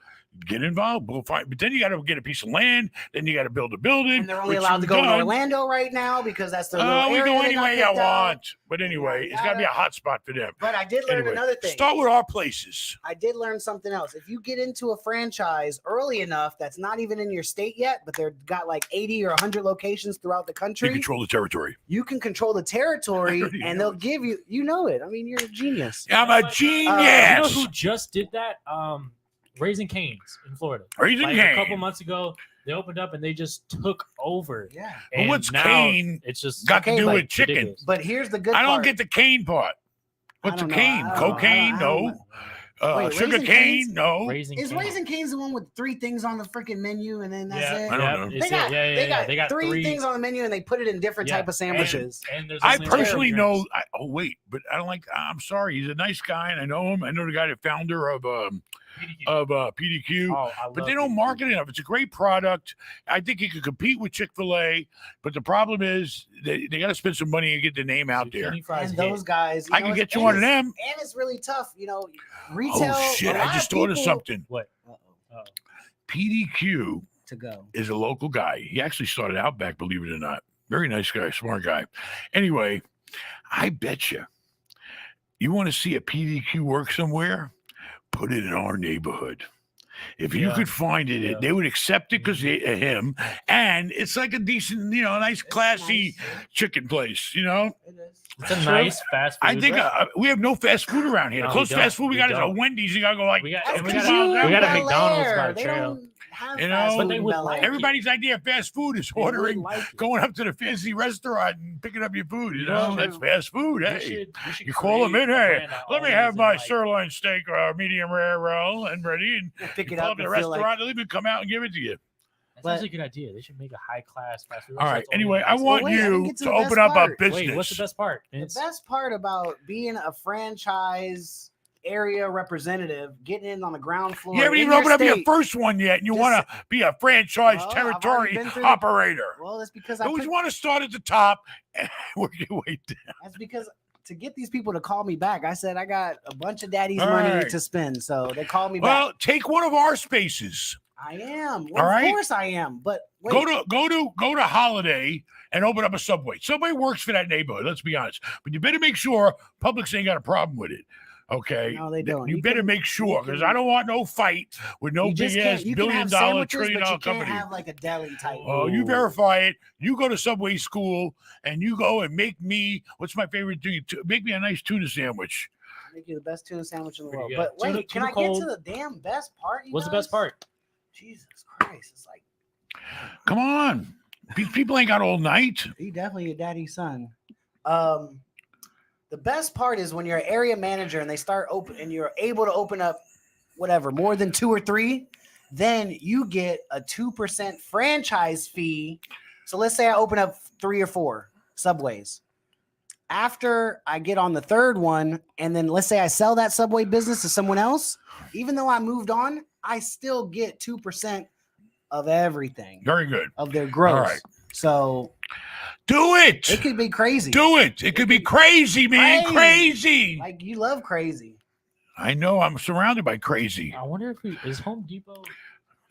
Get involved. We'll find, but then you got to get a piece of land. Then you got to build a building. And they're only which allowed to you've go to done. Orlando right now because that's their little Oh, we area go they got anywhere you picked out. want. But anyway, it's got to be a hot spot for them. But I did learn Anyway, another thing. start with our places. I did learn something else. If you get into a franchise early enough that's not even in your state yet, but they've got like 80 or 100 locations throughout the You country, control the territory. you can control the territory already and know they'll give you, you know it. I mean, you're a genius. I'm a You know genius. who just did that? Raising Cane's in Florida. Raising Like Cane. a couple months ago, they opened up and they just took over. Yeah. But And what's now cane It's just got to Okay, do but with chicken? ridiculous. But here's the good I don't part. get the cane part. What's I a don't know. cane? I don't know. Cocaine? I don't No. know. Wait, Sugar Raising cane? Cane's? No. Raising Is Cane. Raising Cane's the one with 3 things on the freaking menu and then that's Yeah, it? I don't yeah, know. it's They got, it. Yeah, they got, they got 3 things on the menu and they put it in different Yeah, type of sandwiches. And there's I only personally two know. drinks. Oh wait, but I don't like. I'm sorry. He's a nice guy, and I know him. I know the guy, the founder of PDQ. Oh, I But love they don't PDQ. market it enough. It's a great product. I think he could compete with Chick-fil-A, but the problem is they got to spend some money and get the name out there. Kenny Fries And hit. those guys, I can get you one of them. And it's really tough, retail. Oh shit! a lot I just of thought of people- something. What? Uh-oh, Oh. PDQ to go. is a local guy. He actually started Outback, believe it or not. Very nice guy, smart guy. Anyway, I bet you want to see a PDQ work somewhere, put it in our neighborhood. If you Yeah. could find it, Yeah. they would accept it because of him. And it's like a decent, nice, classy chicken place, It is. It's a nice fast food. I think we have no fast food around here. The No, we closest don't. fast food we We got is a don't. Wendy's. You got to go like, we got, That's and we 'cause got, you we got a in Bel McDonald's Air. by the They trail. don't have You fast know, food But they in would Bel like Air. it. everybody's idea of fast food is They would ordering, like it. going up to the fancy restaurant and picking up your food. You Yeah, know, that's true. fast food. We Hey. should You call them create in, a hey, brand that let me only have is in, my like- sirloin steak, medium rare, well, and ready. And Pick you it call up up the and feel restaurant, like they'll even come out and give it to you. That's But- actually a good idea. They should make a high class fast food. All right. restaurant only Anyway, in I Mexico. want wait, I didn't you get to to the open best up a part. business. Wait, what's the best part? The It's, best part about being a franchise area representative, getting in on the ground floor. You haven't in even your opened up your state. first one yet, and you Just- want to be a franchise Well, I've already territory been through the- operator. Well, that's because You I always put, want to start at the top and work your way down. that's because to get these people to call me back, I said I got a bunch of daddy's All money right. to spend, so they called me back. Well, take one of our spaces. I am. all right. Of course I am. But wait, Go to Holiday and open up a Subway. Subway works for that neighborhood. Let's be honest. But you better make sure Publix ain't got a problem with it. Okay. No, they don't. You You better can- make sure you because can- I don't want no fight with no you just big can't. ass You can billion have dollar, sandwiches, trillion but dollar you can't company. have like a deli type. Oh, you Ooh. verify it. You go to Subway school and you go and make me what's my favorite thing? Make me a nice tuna sandwich. Make you the best tuna sandwich in the Pretty world. good. But wait, Tuna- can tuna I get cold. to the damn best part? you what's the best guys? part? Jesus Christ! It's like Come on. These people ain't got all night. he definitely a daddy's son. The best part is when you're an area manager and they start open and you're able to open up whatever more than 2 or 3, then you get a 2% franchise fee. So let's say I open up 3 or 4 Subways. After I get on the third one, and then let's say I sell that Subway business to someone else, even though I moved on, I still get 2% of everything Very good. of their gross. All right. So Do it. it could be crazy. Do it. It could be crazy, man. Crazy. Like you love crazy. I know. I'm surrounded by crazy. I wonder if is Home Depot.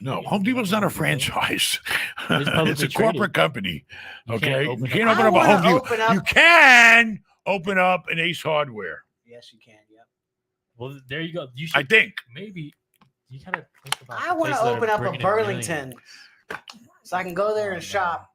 No, Home Depot's not a franchise. publicly It's a traded. corporate company. You can't Okay. You open can't up- open I up a wanna Home Depot. open up- You can open up an Ace Hardware, Yes, you can. Yep. Well, there you go. You I should think. maybe you gotta think about. I the want to places that are open up a bringing in Burlington so I can go there Oh, and man. shop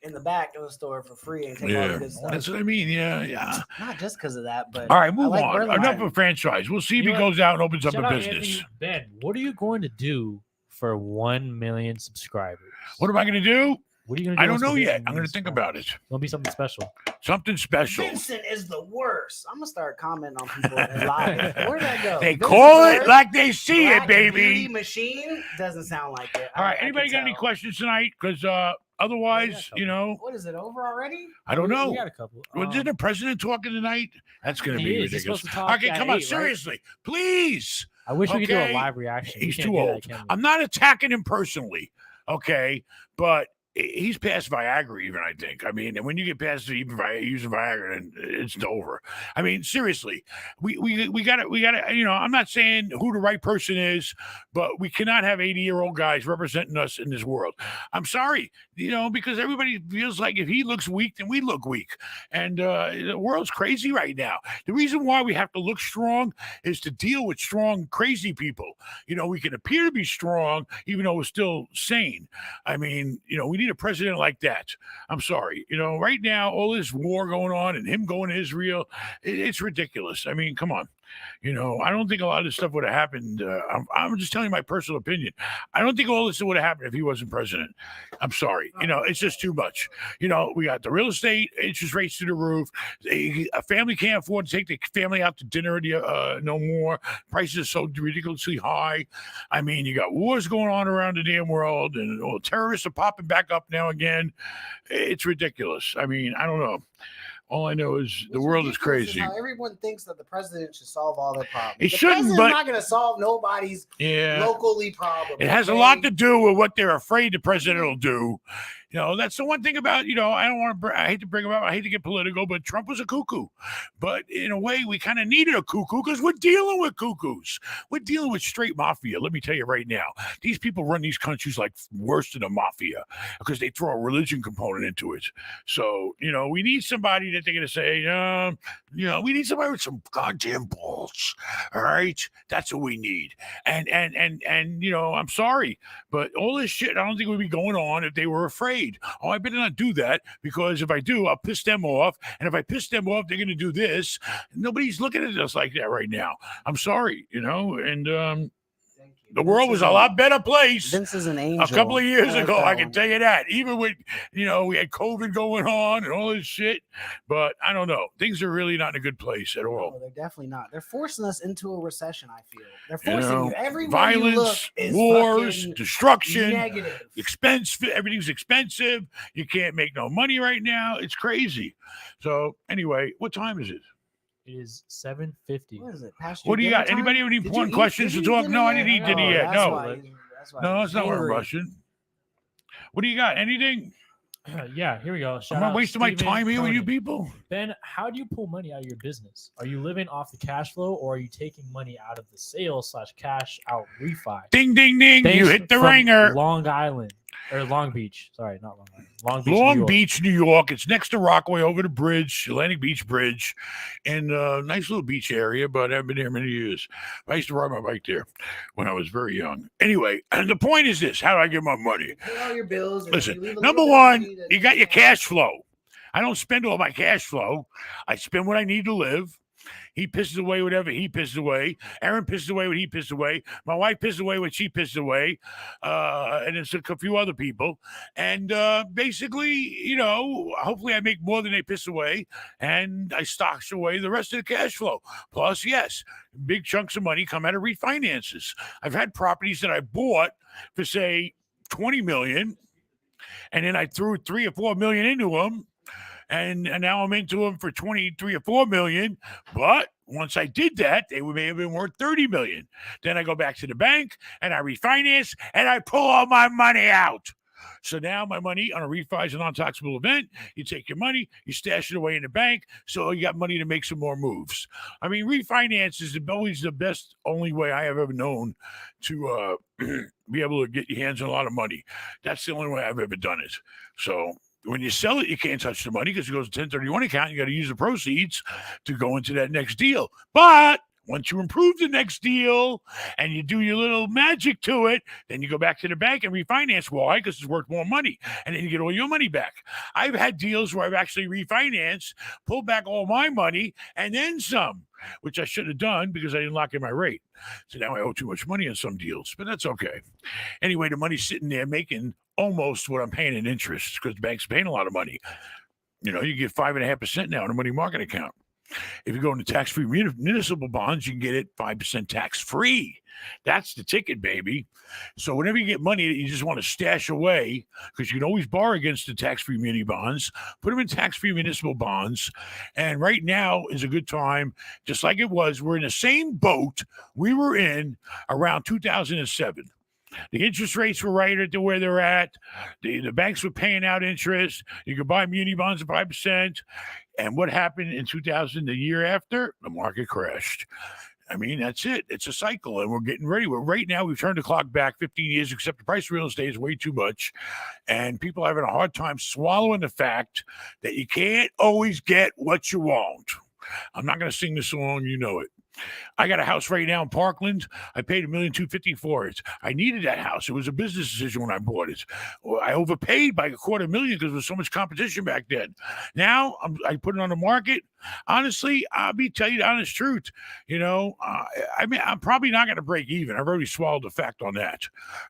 in the back of the store for free and take all the Yeah. good stuff. That's what I mean. Yeah. Yeah. Not just because of that, but All right, I move like on. Burlington. Enough of franchise. We'll see if You he know what? goes out and opens up Shout a out business. Anthony. Ben, what are you going to do for 1 million subscribers? What am I going to do? What are you going to do? I don't once we know hit yet. 1 I'm going million to think subscribers? about it. It'll be something special. Something special. Vincent is the worst. I'm gonna start commenting on people live. Where did I go? They Vincent call the it worst? like they see Black it, baby. Beauty machine doesn't sound like it. All right. I Anybody can got any tell. questions tonight? Because otherwise, couple. you know, What is it over already? I don't We know. got a couple. Well, isn't the president talking tonight? That's going to He be is. He's ridiculous. supposed to talk Okay, at come on. 8, right? Seriously. Please. I wish we could do okay. a live reaction. We He's can't too do that, old. can we? I'm not attacking him personally. Okay. But he's past Viagra, even, I think. I mean, and when you get past even using Viagra, then it's over. I mean, seriously, we got to, you know, I'm not saying who the right person is, but we cannot have 80-year-old guys representing us in this world. I'm sorry, you know, because everybody feels like if he looks weak, then we look weak. And the world's crazy right now. The reason why we have to look strong is to deal with strong, crazy people. You know, we can appear to be strong, even though we're still sane. I mean, you know, we need a president like that. I'm sorry. You know, right now, all this war going on and him going to Israel, it's ridiculous. I mean, come on. You know, I don't think a lot of this stuff would have happened. I'm just telling you my personal opinion. I don't think all this would have happened if he wasn't president. I'm sorry. You know, it's just too much. You know, we got the real estate, interest rates through the roof. A family can't afford to take the family out to dinner no more. Prices are so ridiculously high. I mean, you got wars going on around the damn world, and terrorists are popping back up now again. It's ridiculous. I mean, I don't know. All I know is the What's world is ridiculous crazy. how everyone thinks that the president should solve all their problems. He the shouldn't, president's but- not going to solve nobody's Yeah. locally problem. It has a okay? lot to do with what they're afraid the president will do. You know, that's the one thing about, you know, I don't want to, I hate to bring him up, I hate to get political, but Trump was a cuckoo. But in a way, we kind of needed a cuckoo because we're dealing with cuckoos. We're dealing with straight mafia. Let me tell you right now, these people run these countries like worse than a mafia because they throw a religion component into it. So, you know, we need somebody that they're going to say, you know, we need somebody with some goddamn balls. All right. That's what we need. And, you know, I'm sorry, but all this shit, I don't think would be going on if they were afraid. Oh, I better not do that because if I do, I'll piss them off. And if I piss them off, they're going to do this. Nobody's looking at us like that right now. I'm sorry, you know, and Thank you. The world was a lot better place Vince is an angel. a couple of years like ago. that I can one. tell you that. Even with, we had COVID going on and all this shit. But I don't know. Things are really not in a good place at all. No, they're definitely not. They're forcing us into a recession, I feel. They're You forcing know, you. Everywhere you look Violence, is wars, fucking destruction, negative. expense. Everything's expensive. You can't make no money right now. It's crazy. So anyway, what time is it? It is 7:50. What is it? Past What do your you got? dinner Anybody time? have any Did you important eat- questions did to you eat talk? dinner No, I yet? didn't eat dinner yet. That's No. why- that's why No, I'm that's not what I'm hungry. rushing. What do you got? Anything? Yeah, here we go. Shout I'm not out wasting my Steven time here with you Cronin. people. Ben, how do you pull money out of your business? Are you living off the cash flow, or are you taking money out of the sales / cash out refi? Ding, ding, ding. Thanks You hit the from ringer. Long Island or Long Beach. Sorry, not Long Island. Long Beach. New Long York. Beach, New York. It's next to Rockaway over the bridge, Atlantic Beach Bridge, and nice little beach area, but I haven't been there many years. I used to ride my bike there when I was very young. Anyway, and the point is this: how do I get my money? Pay all your bills. and Listen, you leave a number little bit of one, money that- you got your cash flow. I don't spend all my cash flow. I spend what I need to live. He pisses away whatever he pisses away. Aaron pisses away what he pisses away. My wife pisses away what she pisses away. And it's a few other people. And basically, hopefully I make more than they piss away. And I stocks away the rest of the cash flow. Plus, yes, big chunks of money come out of refinances. I've had properties that I bought for, say, $20 million. And then I threw 3 or 4 million into them. And now I'm into them for 23 or 4 million. But once I did that, they may have been worth 30 million. Then I go back to the bank and I refinance and I pull all my money out. So now my money on a refi is a non-taxable event. You take your money, you stash it away in the bank, so you got money to make some more moves. I mean, refinance is always the best, only way I have ever known to be able to get your hands on a lot of money. That's the only way I've ever done it. So when you sell it, you can't touch the money because it goes to 1031 account. You got to use the proceeds to go into that next deal. But once you improve the next deal and you do your little magic to it, then you go back to the bank and refinance. Why? Because it's worth more money. And then you get all your money back. I've had deals where I've actually refinanced, pulled back all my money, and then some, which I should have done because I didn't lock in my rate. So now I owe too much money on some deals, but that's okay. Anyway, the money's sitting there making almost what I'm paying in interest because the bank's paying a lot of money. You get 5.5% now in a money market account. If you go into tax-free municipal bonds, you can get it 5% tax-free. That's the ticket, baby. So whenever you get money that you just want to stash away, because you can always borrow against the tax-free muni bonds, put them in tax-free municipal bonds. And right now is a good time, just like it was. We're in the same boat we were in around 2007. The interest rates were right at where they're at. The banks were paying out interest. You could buy muni bonds at 5%. And what happened in 2000, the year after? The market crashed. I mean, that's it. It's a cycle, and we're getting ready. Right now, we've turned the clock back 15 years, except the price of real estate is way too much. And people are having a hard time swallowing the fact that you can't always get what you want. I'm not going to sing the song. You know it. I got a house right now in Parkland. I paid $1,250,000 for it. I needed that house. It was a business decision when I bought it. Well, I overpaid by $250,000 because there was so much competition back then. Now I put it on the market. Honestly, I'll tell you the honest truth. I'm probably not going to break even. I've already swallowed the fact on that.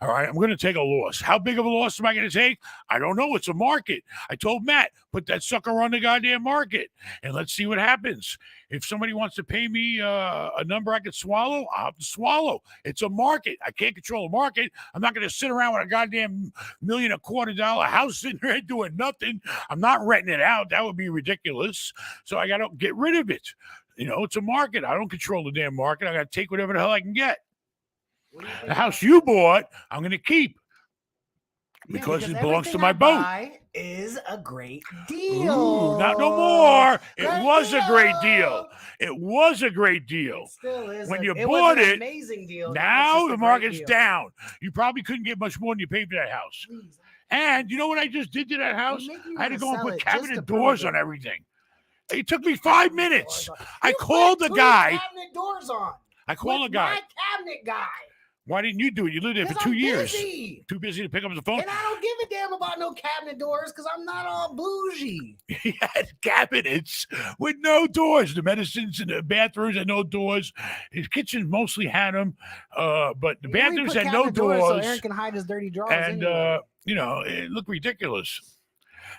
All right, I'm going to take a loss. How big of a loss am I going to take? I don't know. It's a market. I told Matt, put that sucker on the goddamn market, and let's see what happens. If somebody wants to pay me a number I could swallow, I'll have to swallow. It's a market. I can't control the market. I'm not going to sit around with a goddamn $1,250,000 house in there doing nothing. I'm not renting it out. That would be ridiculous. So I got to get rid of it. It's a market. I don't control the damn market. I got to take whatever the hell I can get. The house you bought, I'm going to keep. Because it belongs to my boat. Is a great deal. Ooh, not no more. It was a great deal. It was a great deal. It still is. When you was bought an it, amazing deal. now the market's deal. down. You probably couldn't get much more than you paid for that house. Please. And you know what I just did to that house? I had to go and put cabinet prove doors it. on everything. It took me 5 minutes. I You called put the 2 guy. Cabinet doors on. I called the guy. My cabinet guy. Why didn't you do it? You lived there for 'Cause 2 I'm years. busy. Too busy to pick up the phone. And I don't give a damn about no cabinet doors because I'm not all bougie. He had cabinets with no doors. The medicines and the bathrooms had no doors. His kitchen mostly had them, but the You only bathrooms put had no cabinet doors doors. so Aaron can hide his dirty drawers. And anyway. it looked ridiculous.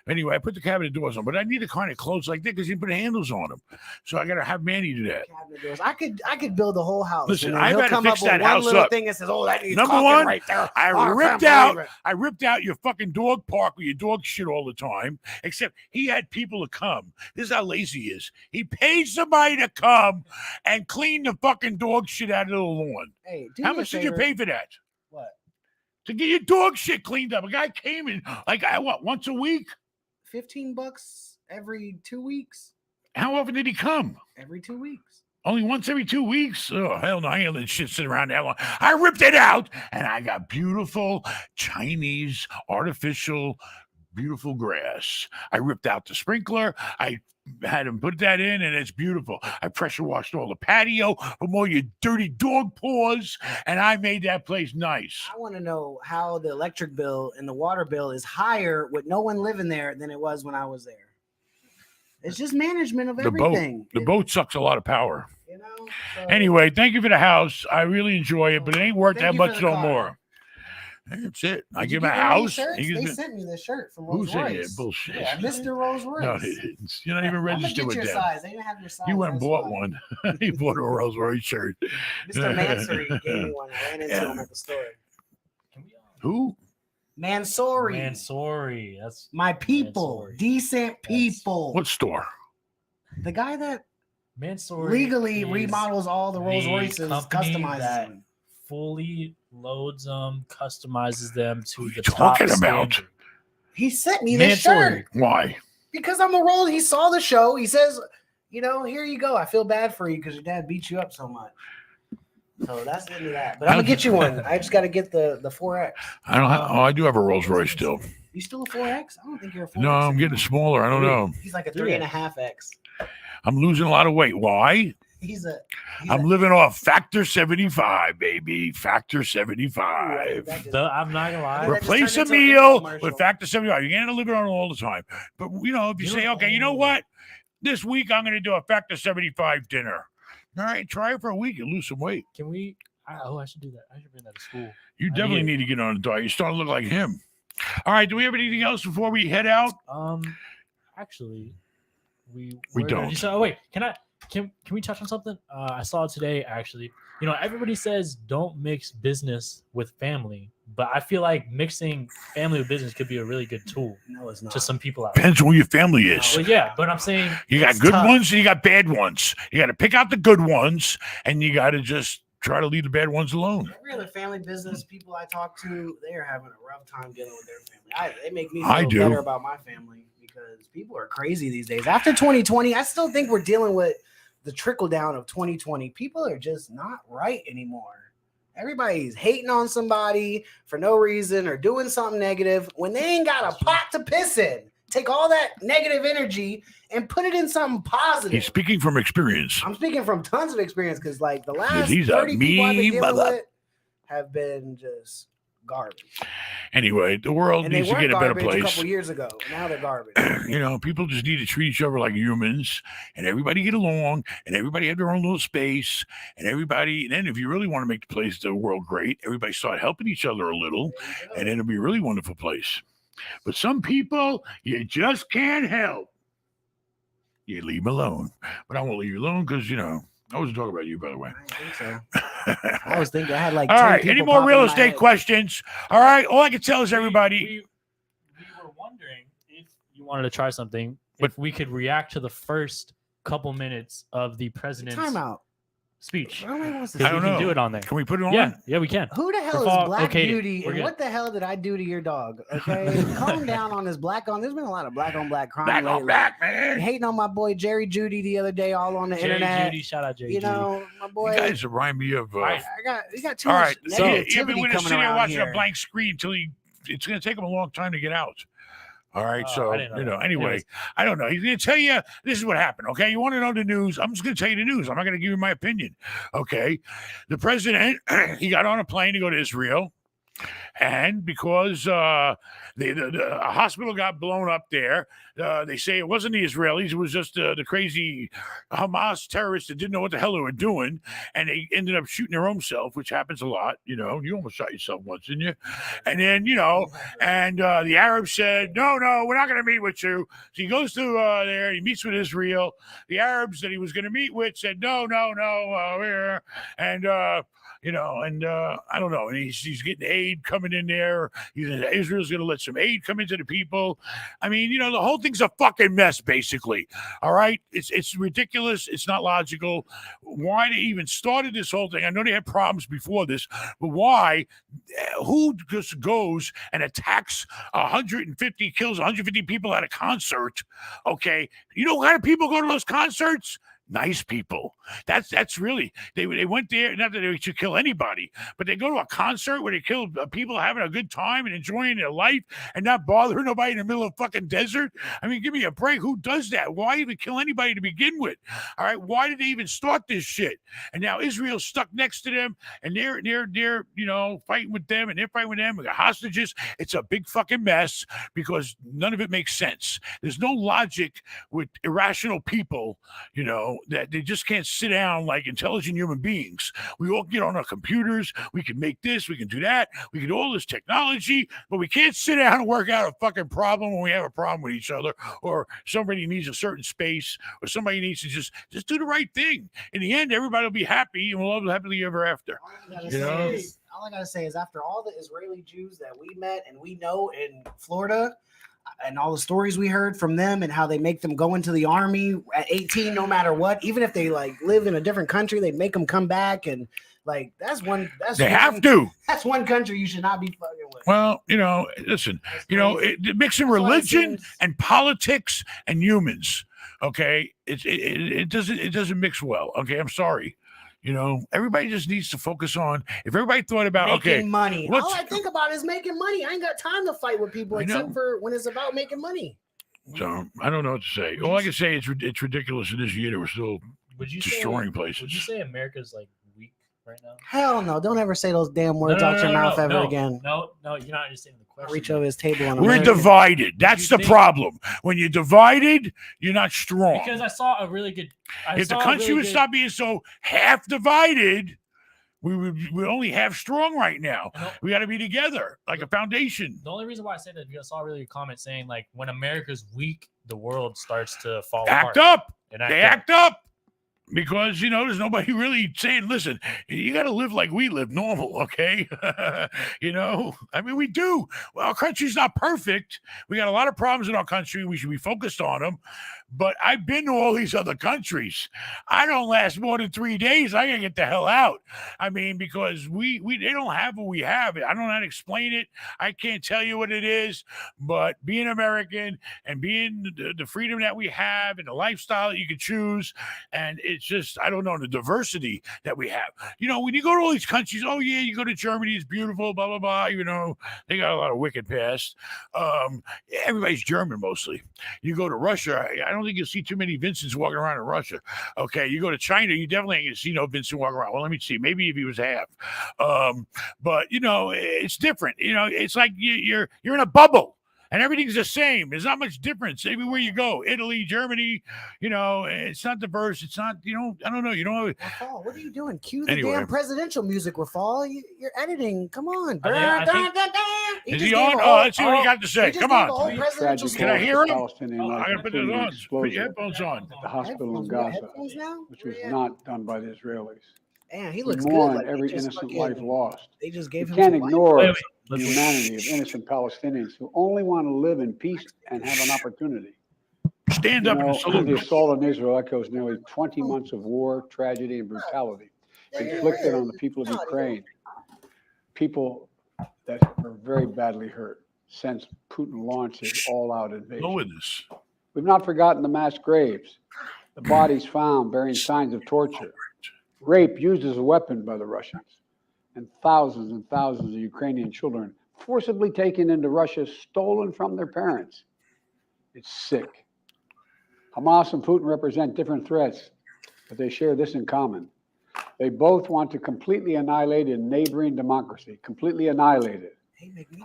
Anyway, I put the cabinet doors on, but I need to kind of close like that because you put handles on them. So I got to have Manny do that. Cabinet doors. I could build a whole house. Listen, and then I he'll better come fix up with that one house little up. thing and says, "Oh, that needs Number caulking one, right there." I Oh, ripped can't believe I ripped out your fucking dog park with your dog shit all the time. Except he had people to come. This is how lazy he is. He paid somebody to come and clean the fucking dog shit out of the lawn. Hey, do How me a much did you favor. pay for that? What? To get your dog shit cleaned up. A guy came in once a week? $15 every 2 weeks. How often did he come? Every 2 weeks. Only once every 2 weeks? Oh, hell no, I ain't letting shit sit around that long. I ripped it out, and I got beautiful Chinese, artificial, beautiful grass. I ripped out the sprinkler. I had him put that in, and it's beautiful. I pressure washed all the patio from all your dirty dog paws, and I made that place nice. I want to know how the electric bill and the water bill is higher with no one living there than it was when I was there. It's just management of The boat, everything. the boat sucks a lot of power. You know. So, Anyway, thank you for the house. I really enjoy it, but it ain't worth Thank that you for much the no car. more. That's it. I did you give him a get one of house. these shirts? he gives They me- sent me this shirt from Who Rolls said that? Royce. Bullshit. Yeah, Mr. Rolls Royce. No, they didn't. You're not even I'm gonna registered get with your them. size. They didn't have your size. You went and that's bought why. one. He bought a Rolls Royce shirt. Mr. Mansory gave me one. I ran into him at the store. Can we, Who? Mansory. Mansory. That's My people. Mansory. Decent people. What store? The guy that Mansory legally is remodels all the Rolls the Royces, company customizes that them. fully loads them, customizes them to What the you top talking about? standard. He sent me this Mansory. shirt Why? because I'm a roll. He saw the show. He says, here you go. I feel bad for you because your dad beat you up so much. So that's the end of that. But I'm gonna get you one. I just got to get the 4X. I don't have. Oh, I do have a Rolls Royce still. You still a 4X? I don't think you're a 4X. No, I'm getting anymore. smaller. I don't know. He's like a Look at 3.5X. I'm losing a lot of weight. Why? He's a. I'm living off Factor 75, baby. Factor 75. I'm not gonna lie. That just Replace a turned into an meal infomercial. with Factor 75. You can't live it on all the time. But, if you say, okay, you know what? This week I'm going to do a Factor 75 dinner. All right, try it for a week and lose some weight. Can we? I should do that. I should bring that to school. You I definitely need need to get on a diet. You're starting to look like him. All right, do we have anything else before we head out? Actually, we don't. Oh wait, can we touch on something? I saw it today. Actually, everybody says don't mix business with family, but I feel like mixing family with business could be a really good tool No, it's not. to some people out there. Depends on who your family is. Well, yeah, but I'm saying You got it's good tough. ones and you got bad ones. You got to pick out the good ones and you got to just try to leave the bad ones alone. Every other family business people I talk to, they are having a rough time dealing with their family. They make me I feel do. better about my family because people are crazy these days. After 2020, I still think we're dealing with the trickle down of 2020. People are just not right anymore. Everybody's hating on somebody for no reason or doing something negative when they ain't got a pot to piss in. Take all that negative energy and put it in something positive. He's speaking from experience. I'm speaking from tons of experience because, like, the last He's a 30 people I've been mean dealing mother. with have been just garbage. Anyway, the world And they needs to were get a better garbage a place. couple years ago. Now they're garbage. People just need to treat each other like humans and everybody get along and everybody have their own little space and then if you really want to make the place, the world great, everybody start helping each other a little and then it'll be a really wonderful place. But some people, you just can't help. You leave them alone. But I won't leave you alone because, I wasn't talking about you, by the way. I didn't think so. I was thinking I had like All 10 right. people Any more pop in real my estate head. questions? All right. All I can tell is everybody. We were wondering if you wanted to try something, if we could react to the first couple minutes of the president's Time out. speech. Nobody wants to Because I we don't can know. do it on there. Can we put it on? Yeah, we can. Who the hell For is fall- Black okay, Beauty we're and good. what the hell did I do to your dog? Okay, calm down on this black on. There's been a lot of black on black crime Back lately. on back, man. Hating on my boy Jerry Judy the other day, all on the Jerry internet. Judy, shout out Jerry You Judy. know, my boy. You guys remind me of. Right. we got too All much right. So- negativity You've been coming sitting here around watching here. a blank screen it's going to take him a long time to get out. All right. Oh, So, I didn't know that. anyway, Anyways. I don't know. He's going to tell you this is what happened. Okay. You want to know the news? I'm just going to tell you the news. I'm not going to give you my opinion. Okay. The president, he got on a plane to go to Israel. And because a hospital got blown up there, they say it wasn't the Israelis. It was just the crazy Hamas terrorists that didn't know what the hell they were doing. And they ended up shooting their own self, which happens a lot. You almost shot yourself once, didn't you? And then, and the Arabs said, no, we're not going to meet with you. So he goes to there. He meets with Israel. The Arabs that he was going to meet with said, no. And, I don't know. And he's getting aid coming in there. Israel's going to let some aid come into the people. I mean, the whole thing's a fucking mess, basically. All right. It's ridiculous. It's not logical. Why they even started this whole thing? I know they had problems before this, but why? Who just goes and attacks 150, kills 150 people at a concert? Okay. You know what kind of people go to those concerts? Nice people. That's really they went there. Not that they should kill anybody, but they go to a concert where they kill people having a good time and enjoying their life and not bothering nobody in the middle of fucking desert. I mean, give me a break. Who does that? Why even kill anybody to begin with? All right, why did they even start this shit? And now Israel's stuck next to them, and they're fighting with them, and they're fighting with them. We got hostages. It's a big fucking mess because none of it makes sense. There's no logic with irrational people, that they just can't sit down like intelligent human beings. We all get on our computers. We can make this. We can do that. We can do all this technology, but we can't sit down and work out a fucking problem when we have a problem with each other, or somebody needs a certain space, or somebody needs to just do the right thing. In the end, everybody will be happy, and we'll live happily ever after. All I gotta say is after all the Israeli Jews that we met and we know in Florida, and all the stories we heard from them and how they make them go into the army at 18, no matter what, even if they live in a different country, they make them come back. And that's one country you should not be fucking with. Well, listen, mixing religion and politics and humans. Okay. It doesn't mix well. Okay. I'm sorry. Everybody just needs to focus on. If everybody thought about making money, all I think about is making money. I ain't got time to fight with people except for when it's about making money. So I don't know what to say. All I can say is it's ridiculous. In this year, that we're still destroying places. Would you say America's weak right now? Hell no! Don't ever say those damn words out your mouth ever again. No, you're not understanding the question. I'll reach over his table and we're divided. That's the problem. When you're divided, you're not strong. Because I saw a really good. If the country would stop being so half divided, we're only half strong right now. We got to be together like a foundation. The only reason why I say that is because I saw a really good comment saying when America's weak, the world starts to fall apart. They act up. Because, there's nobody really saying, listen, you got to live like we live normal, okay? I mean, we do. Well, our country's not perfect. We got a lot of problems in our country. We should be focused on them. But I've been to all these other countries. I don't last more than 3 days. I got to get the hell out. I mean, because they don't have what we have. I don't know how to explain it. I can't tell you what it is. But being American and being the freedom that we have and the lifestyle that you can choose, and it's just, I don't know, the diversity that we have. When you go to all these countries, oh, yeah, you go to Germany, it's beautiful, blah, blah, blah. They got a lot of wicked past. Everybody's German mostly. You go to Russia, I don't think you'll see too many Vincents walking around in Russia. Okay, you go to China, you definitely ain't going to see no Vincent walking around. Well, let me see. Maybe if he was half. But, it's different. It's like you're in a bubble. And everything's the same. There's not much difference everywhere you go. Italy, Germany, it's not diverse. It's not, I don't know. Rafal, what are you doing? Cue the damn presidential music, Rafal. You're editing. Come on. Is he on? Let's see what he got to say. Come on. Can I hear him? I got to put those on. Put your headphones on. At the hospital in Gaza, which was not done by the Israelis. Man, he looks good. Every innocent life lost. They just gave him. You can't ignore the humanity of innocent Palestinians who only want to live in peace and have an opportunity. Stand up and salute. The assault on Israel echoes nearly 20 months of war, tragedy, and brutality inflicted on the people of Ukraine. People that are very badly hurt since Putin launched his all-out invasion. We've not forgotten the mass graves, the bodies found bearing signs of torture, rape used as a weapon by the Russians, and thousands of Ukrainian children forcibly taken into Russia, stolen from their parents. It's sick. Hamas and Putin represent different threats, but they share this in common. They both want to completely annihilate a neighboring democracy, completely annihilate it.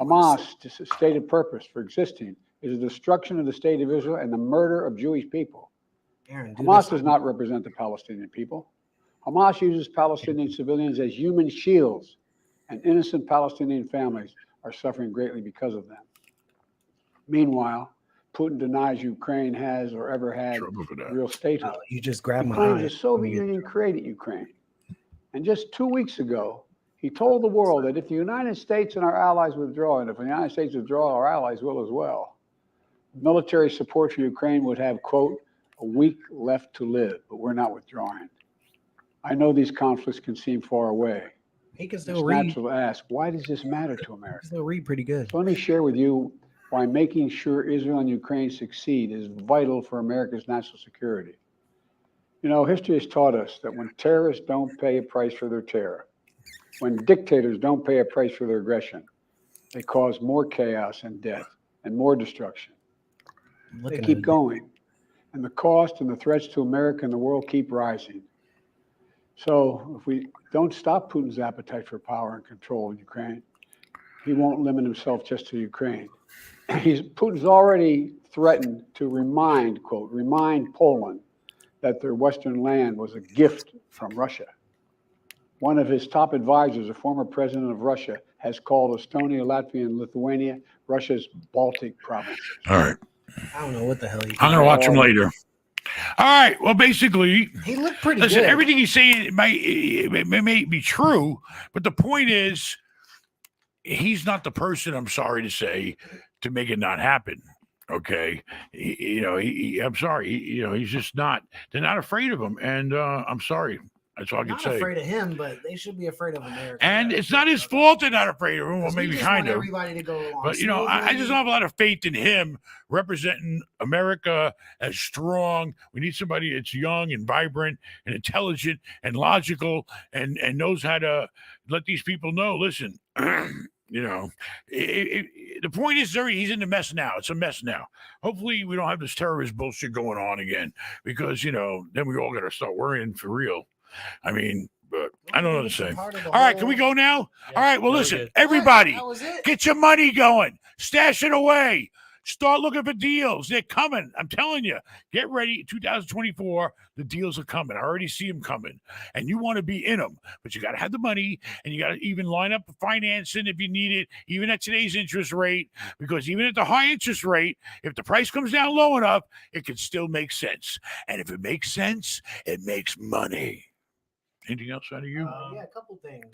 Hamas' stated purpose for existing is the destruction of the state of Israel and the murder of Jewish people. Hamas does not represent the Palestinian people. Hamas uses Palestinian civilians as human shields, and innocent Palestinian families are suffering greatly because of them. Meanwhile, Putin denies Ukraine has or ever had real statehood. You just grabbed my Ukraine, eye. the Soviet Union created Ukraine. And just 2 weeks ago, he told the world that if the United States and our allies withdraw, and if the United States withdraw, our allies will as well, military support for Ukraine would have, quote, a week left to live, but we're not withdrawing. I know these conflicts can seem far away. He can It's still read. natural to ask, why does this matter to He America? can still read pretty good. So let me share with you why making sure Israel and Ukraine succeed is vital for America's national security. You know, history has taught us that when terrorists don't pay a price for their terror, when dictators don't pay a price for their aggression, they cause more chaos and death and more destruction. They keep going. And the cost and the threats to America and the world keep rising. So if we don't stop Putin's appetite for power and control in Ukraine, he won't limit himself just to Ukraine. Putin's already threatened to remind Poland that their Western land was a gift from Russia. One of his top advisors, a former president of Russia, has called Estonia, Latvia, and Lithuania Russia's Baltic provinces. All right. I don't know what the hell he's I'm going to watch him later. All right. Well, basically, He looked pretty listen, good. everything he's saying may be true, but the point is, he's not the person, I'm sorry to say, to make it not happen. Okay. I'm sorry. He's just not, they're not afraid of him. And I'm sorry. That's all I can Not say. afraid of him, but they should be afraid of America. And it's not his fault they're not afraid of him. Well, Because we maybe just kind want of. everybody to go along But, I just smoothly. don't have a lot of faith in him representing America as strong. We need somebody that's young and vibrant and intelligent and logical and knows how to let these people know, listen, the point is, he's in the mess now. It's a mess now. Hopefully we don't have this terrorist bullshit going on again because, then we all got to start worrying for real. I mean, but I don't know what to say. All right, can we go now? Yeah, All right, well, very listen, good. everybody, That was it. get your money going. Stash it away. Start looking for deals. They're coming. I'm telling you. Get ready. 2024, the deals are coming. I already see them coming. And you want to be in them. But you got to have the money, and you got to even line up the financing if you need it, even at today's interest rate. Because even at the high interest rate, if the price comes down low enough, it can still make sense. And if it makes sense, it makes money. Anything else out of you? Yeah, a couple things.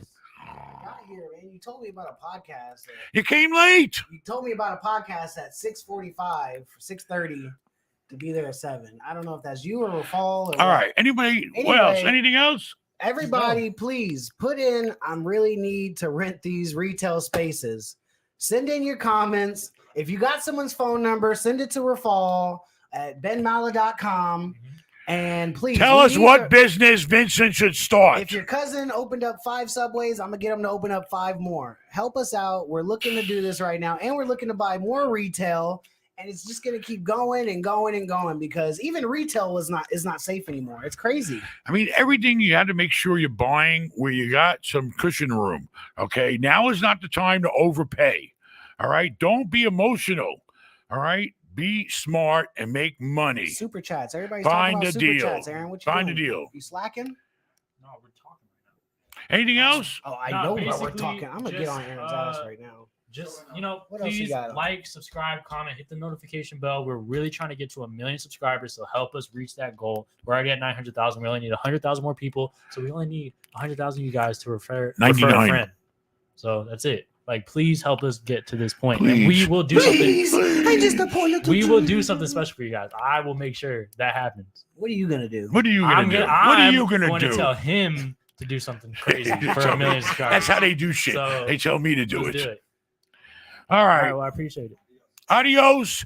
I got here, man. You told me about a podcast. You came late. You told me about a podcast at 6:45, 6:30 to be there at 7. I don't know if that's you or Fall. Or All what. right. Anybody? What else? Anyway. Anything else? Everybody, please put in. I really need to rent these retail spaces. Send in your comments. If you got someone's phone number, send it to Rafal at benmala.com. And please Tell we us need what to- business Vincent should start. If your cousin opened up 5 Subways, I'm gonna get him to open up 5 more. Help us out. We're looking to do this right now, and we're looking to buy more retail. And it's just gonna keep going and going and going because even retail is not safe anymore. It's crazy. I mean, everything you have to make sure you're buying where you got some cushion room. Okay. Now is not the time to overpay. All right. Don't be emotional. All right. Be smart and make money. Super chats. Everybody's Find talking about a super deal. chats. Aaron, what you Find a doing? deal. You slacking? No, we're talking right now. Anything else? Oh, I No, know what we're basically, talking. I'm gonna get just, on Aaron's ass right now. Just, What else you please got? like, subscribe, comment, hit the notification bell. We're really trying to get to 1 million subscribers, so help us reach that goal. We're already at 900,000. We only need 100,000 more people, so we only need 100,000 of you guys to refer a 99. friend. So that's it. Like, please help us get to this point, and Please. we will do Please, something. I just appointed to We will do you. something special for you guys. I will make sure that happens. What are you gonna do? What are you going to do? What are I'm you going to going do? to tell him to do something crazy for Tell 1 me. million subscribers. That's how they do shit. So, They tell me to do Let's it. do it. All All right. right. Well, I appreciate it. Adios.